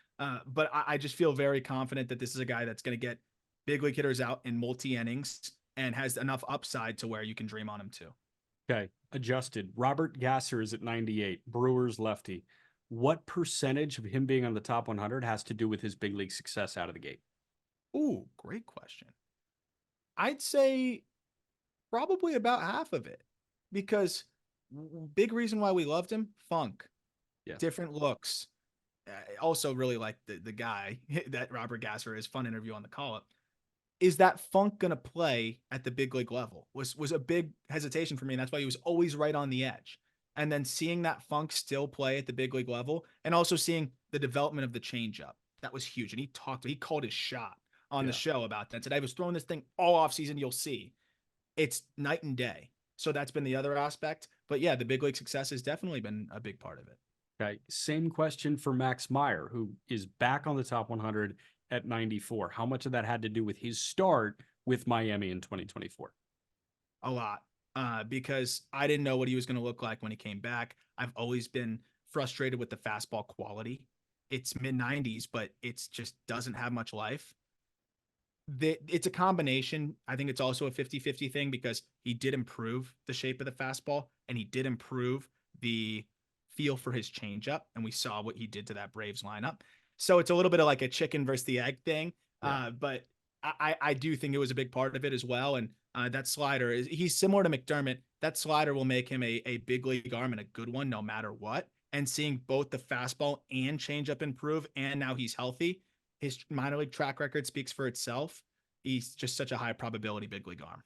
But I just feel very confident that this is a guy that's going to get big league hitters out in multi innings and has enough upside to where you can dream on him too. Okay. Adjusted. Robert Gasser is at 98. Brewers lefty. What percentage of him being on the top 100 has to do with his big league success out of the gate? Ooh, great question. I'd say probably about half of it, because big reason why we loved him, funk, Yeah. different looks. I also really like the guy that Robert Gasser is. Fun interview on the call up. Is that funk going to play at the big league level was a big hesitation for me. And that's why he was always right on the edge. And then seeing that funk still play at the big league level, and also seeing the development of the changeup, that was huge. And he called his shot on the show about that. Said, I was throwing this thing all off season. You'll see it's night and day. So that's been the other aspect. But yeah, the big league success has definitely been a big part of it. Okay. Same question for Max Meyer, who is back on the top 100 at 94. How much of that had to do with his start with Miami in 2024? A lot, because I didn't know what he was going to look like when he came back. I've always been frustrated with the fastball quality. It's mid 90s, but it's just doesn't have much life. It's a combination. I think it's also a 50-50 thing, because he did improve the shape of the fastball and he did improve the feel for his changeup. And we saw what he did to that Braves lineup. So it's a little bit of like a chicken versus the egg thing. Yeah. But I do think it was a big part of it as well. And that slider he's similar to McDermott. That slider will make him a big league arm and a good one no matter what. And seeing both the fastball and changeup improve, and now he's healthy, his minor league track record speaks for itself. He's just such a high probability big league arm.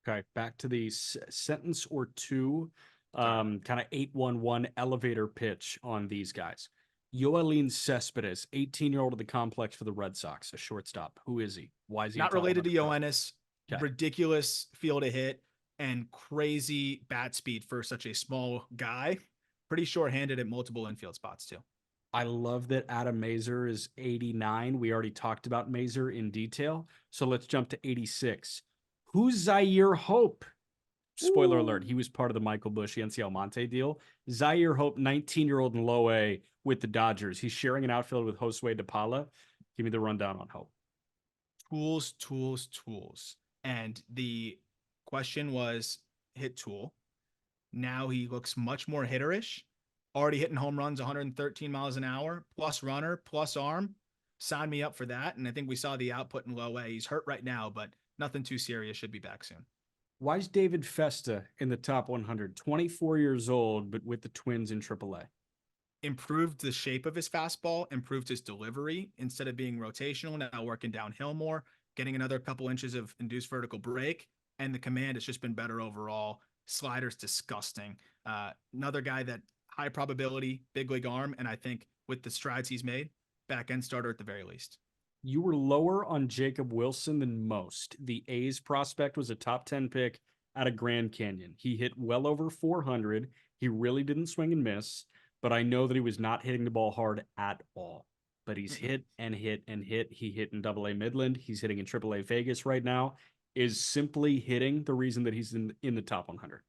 Okay, back to the sentence or two, kind of 811 elevator pitch on these guys. Yoelin Cespedes, 18-year-old of the complex for the Red Sox, a shortstop. Who is he? Why is he not related to Yoenis? Okay. Ridiculous field to hit and crazy bat speed for such a small guy. Pretty short-handed at multiple infield spots too. I love that Adam Mazer is 89. We already talked about Mazer in detail. So let's jump to 86. Who's Zaire Hope? Spoiler alert, he was part of the Michael Busch Yency Almonte deal. Zaire Hope, 19-year-old in low A with the Dodgers. He's sharing an outfield with Josue DePaula. Give me the rundown on Hope. Tools, tools, tools. And the question was hit tool. Now he looks much more hitterish. Already hitting home runs 113 miles an hour, plus runner, plus arm. Sign me up for that. And I think we saw the output in low A. He's hurt right now, but nothing too serious. Should be back soon. Why is David Festa in the top 100? 24 years old, but with the Twins in AAA. Improved the shape of his fastball, improved his delivery. Instead of being rotational, now working downhill more, getting another couple inches of induced vertical break. And the command has just been better overall. Slider's disgusting. Another guy that high probability, big league arm. And I think with the strides he's made, back end starter at the very least. You were lower on Jacob Wilson than most. The A's prospect was a top 10 pick out of Grand Canyon. He hit well over 400. He really didn't swing and miss, but I know that he was not hitting the ball hard at all. But he's hit and hit and hit. He hit in Double A Midland. He's hitting in Triple A Vegas right now. Is simply hitting the reason that he's in the top 100?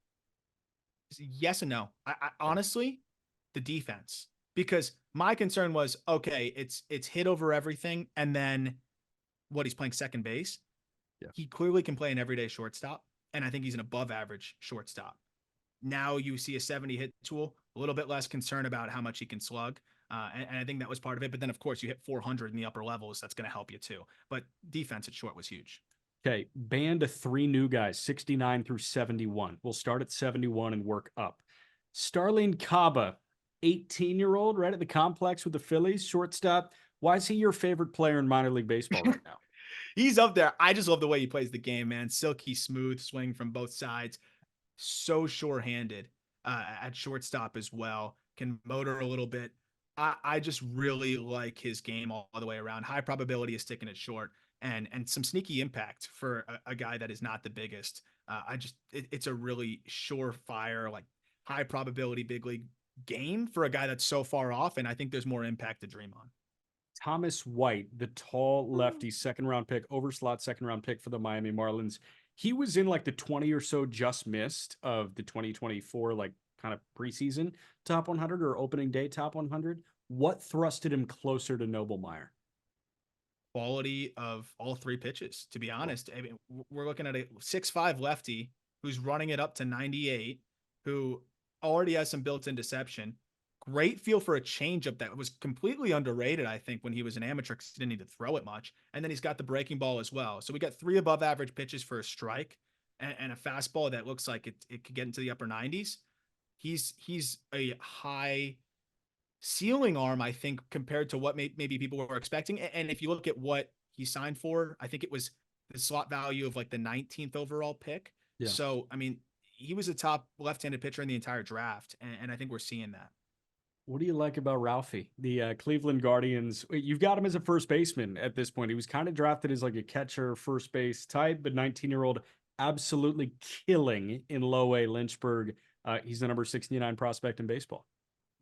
Yes and no. I honestly, the defense, because my concern was, okay, it's hit over everything, and then what, he's playing second base. Yeah. He clearly can play an everyday shortstop, and I think he's an above average shortstop. Now you see a 70 hit tool, a little bit less concern about how much he can slug. And I think that was part of it. But then, of course, you hit 400 in the upper levels. That's going to help you too. But defense at short was huge. Okay, band of 3 new guys, 69 through 71. We'll start at 71 and work up. Starlene Caba, 18-year-old, right at the complex with the Phillies, shortstop. Why is he your favorite player in minor league baseball right now? He's up there. I just love the way he plays the game, man. Silky smooth swing from both sides. So sure-handed at shortstop as well. Can motor a little bit. I just really like his game all the way around. High probability of sticking it short, and some sneaky impact for a guy that is not the biggest. It's a really surefire, like high probability big league game for a guy that's so far off, and I think there's more impact to dream on. Thomas White, the tall lefty, second round pick, overslot second round pick for the Miami Marlins. He was in like the 20 or so just missed of the 2024, like kind of preseason top 100 or opening day top 100. What thrusted him closer to Noble Meyer? Quality of all 3 pitches, to be honest. I mean, we're looking at a 6'5" lefty who's running it up to 98, who already has some built-in deception. Great feel for a changeup that was completely underrated, I think, when he was an amateur because he didn't need to throw it much. And then he's got the breaking ball as well. So we got 3 above average pitches for a strike and a fastball that looks like it could get into the upper 90s. He's a high ceiling arm, I think, compared to what maybe people were expecting. And if you look at what he signed for, I think it was the slot value of like the 19th overall pick. Yeah. So, I mean, he was a top left-handed pitcher in the entire draft. And I think we're seeing that. What do you like about Ralphie, the Cleveland Guardians? You've got him as a first baseman at this point. He was kind of drafted as like a catcher, first base type, but 19-year-old, absolutely killing in low A Lynchburg. He's the number 69 prospect in baseball.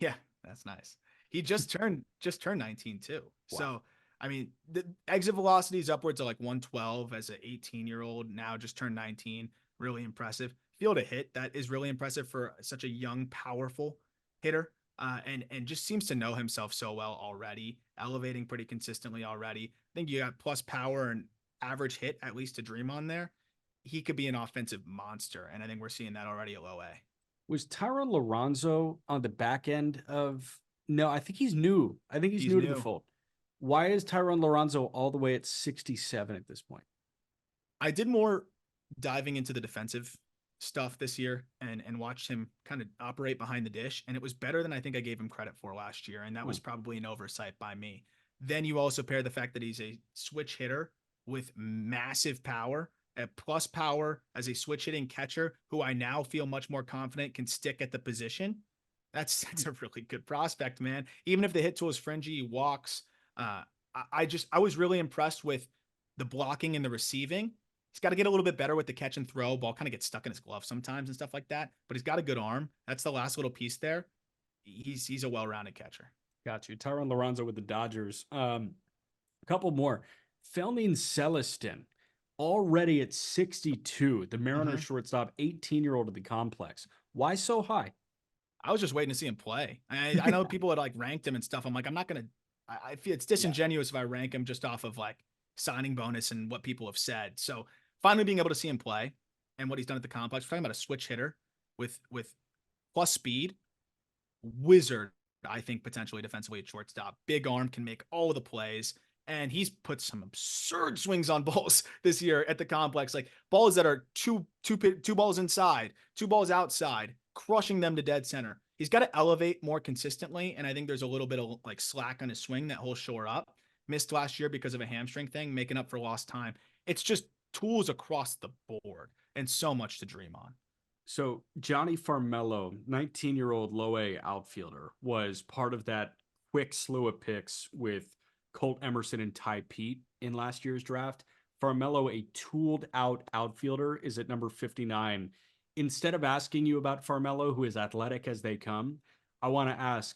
Yeah, that's nice. He just turned 19 too. Wow. So, I mean, the exit velocity is upwards of like 112 as an 18-year-old. Now just turned 19. Really impressive. Field to hit, that is really impressive for such a young, powerful hitter. And just seems to know himself so well already, elevating pretty consistently already. I think you got plus power and average hit at least to dream on there. He could be an offensive monster, and I think we're seeing that already at low A. Was Tyron Lorenzo on the back end of? No, I think he's new. I think he's new to the fold. Why is Tyron Lorenzo all the way at 67 at this point? I did more diving into the defensive stuff this year and watched him kind of operate behind the dish, and it was better than I think I gave him credit for last year, and that was probably an oversight by me. Then you also pair the fact that he's a switch hitter with massive power, at plus power as a switch hitting catcher who I now feel much more confident can stick at the position. That's a really good prospect, man. Even if the hit tool is fringy, walks. I was really impressed with the blocking and the receiving. He's got to get a little bit better with the catch and throw. Ball kind of gets stuck in his glove sometimes and stuff like that, but he's got a good arm. That's the last little piece there. He's a well-rounded catcher. Got you. Tyron Lorenzo with the Dodgers. A couple more. Felmin Celestin, already at 62. The Mariners shortstop, 18-year-old at the complex. Why so high? I was just waiting to see him play. I know people had like ranked him and stuff. I'm like, I'm not going to, I feel it's disingenuous if I rank him just off of like signing bonus and what people have said. So finally being able to see him play and what he's done at the complex, we're talking about a switch hitter with plus speed, wizard, I think potentially defensively at shortstop, big arm, can make all of the plays. And he's put some absurd swings on balls this year at the complex, like balls that are two balls inside, 2 balls outside, crushing them to dead center. He's got to elevate more consistently. And I think there's a little bit of like slack on his swing that he'll shore up. Missed last year because of a hamstring thing, making up for lost time. It's just tools across the board and so much to dream on. So Johnny Farmello, 19-year-old low A outfielder, was part of that quick slew of picks with Colt Emerson and Ty Pete in last year's draft. Farmello, a tooled out outfielder, is at number 59. Instead of asking you about Farmello, who is athletic as they come, I want to ask,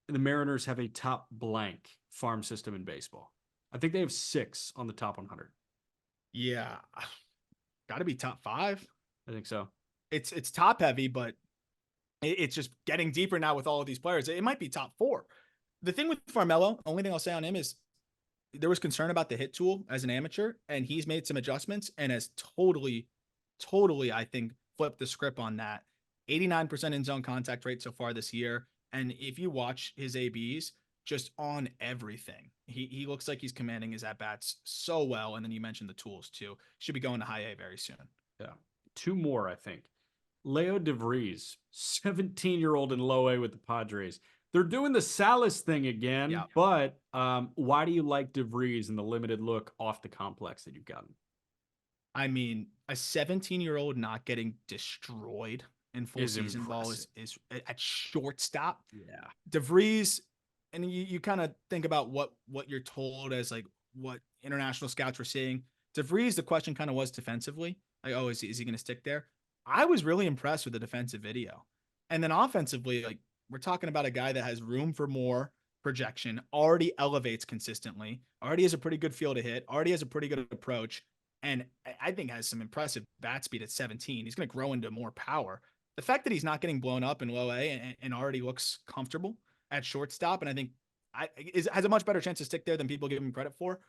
the Mariners have a top blank farm system in baseball. I think they have 6 on the top 100. Yeah, got to be top 5. I think so. It's top heavy, but it's just getting deeper now with all of these players. It might be top 4. The thing with Farmello, only thing I'll say on him is there was concern about the hit tool as an amateur, and he's made some adjustments and has totally, I think, flipped the script on that. 89% in zone contact rate so far this year. And if you watch his ABs, just on everything, he looks like he's commanding his at bats so well. And then you mentioned the tools too. Should be going to high A very soon. Yeah. 2 more, I think. Leo DeVries, 17-year-old in low A with the Padres. They're doing the Salas thing again, Yeah. but why do you like DeVries and the limited look off the complex that you've gotten? I mean, a 17-year-old not getting destroyed in full season ball is at shortstop. Yeah. DeVries, and you kind of think about what you're told as like what international scouts were seeing. DeVries, the question kind of was defensively, like, oh, is he going to stick there? I was really impressed with the defensive video. And then offensively, like, we're talking about a guy that has room for more projection, already elevates consistently, already has a pretty good feel to hit, already has a pretty good approach, and I think has some impressive bat speed at 17. He's going to grow into more power. The fact that he's not getting blown up in low A and already looks comfortable at shortstop, and I think has a much better chance to stick there than people give him credit for.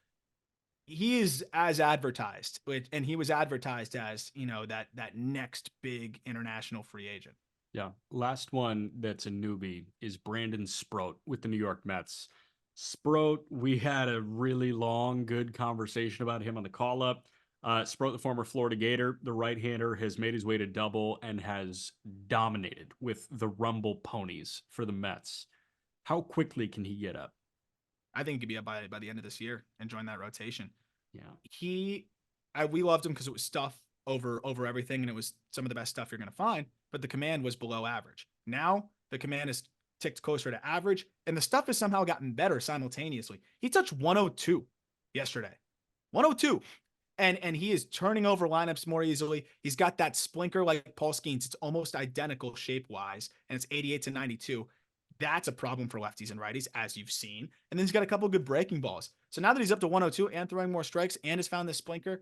He is as advertised, and he was advertised as, that next big international free agent. Yeah. Last one that's a newbie is Brandon Sproat with the New York Mets. Sproat, we had a really long, good conversation about him on the call up. Sproat, the former Florida Gator, the right-hander, has made his way to double and has dominated with the Rumble Ponies for the Mets. How quickly can he get up? I think he could be up by the end of this year and join that rotation. Yeah. We loved him because it was stuff over everything, and it was some of the best stuff you're going to find, but the command was below average. Now the command is ticked closer to average, and the stuff has somehow gotten better simultaneously. He touched 102 yesterday. 102. And he is turning over lineups more easily. He's got that splinker like Paul Skeens. It's almost identical shape-wise, and it's 88 to 92. That's a problem for lefties and righties, as you've seen. And then he's got a couple good breaking balls. So now that he's up to 102 and throwing more strikes and has found this splinker,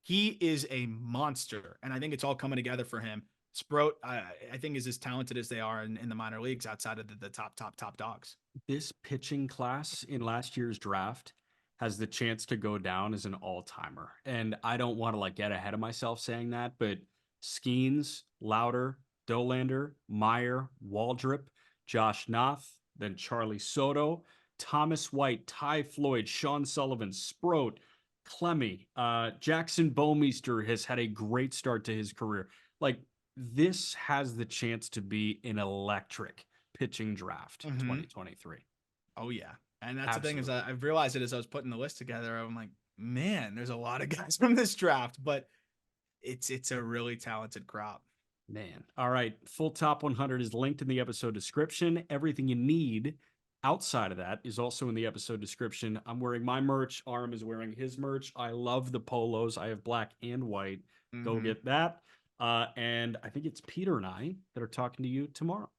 he is a monster. And I think it's all coming together for him. Sproat, I think, is as talented as they are in the minor leagues outside of the top dogs. This pitching class in last year's draft has the chance to go down as an all-timer. And I don't want to like get ahead of myself saying that, but Skeens, Lauder, Dolander, Meyer, Waldrop, Josh Noth, then Charlie Soto, Thomas White, Ty Floyd, Sean Sullivan, Sproat, Clemmy, Jackson Bomeister has had a great start to his career. Like, this has the chance to be an electric pitching draft 2023. Oh, yeah. And that's Absolutely. The thing is I've realized it as I was putting the list together. I'm like, man, there's a lot of guys from this draft, but it's a really talented crop. Man. All right. Full top 100 is linked in the episode description. Everything you need outside of that is also in the episode description. I'm wearing my merch. Aram is wearing his merch. I love the polos. I have black and white. Go get that. And I think it's Peter and I that are talking to you tomorrow.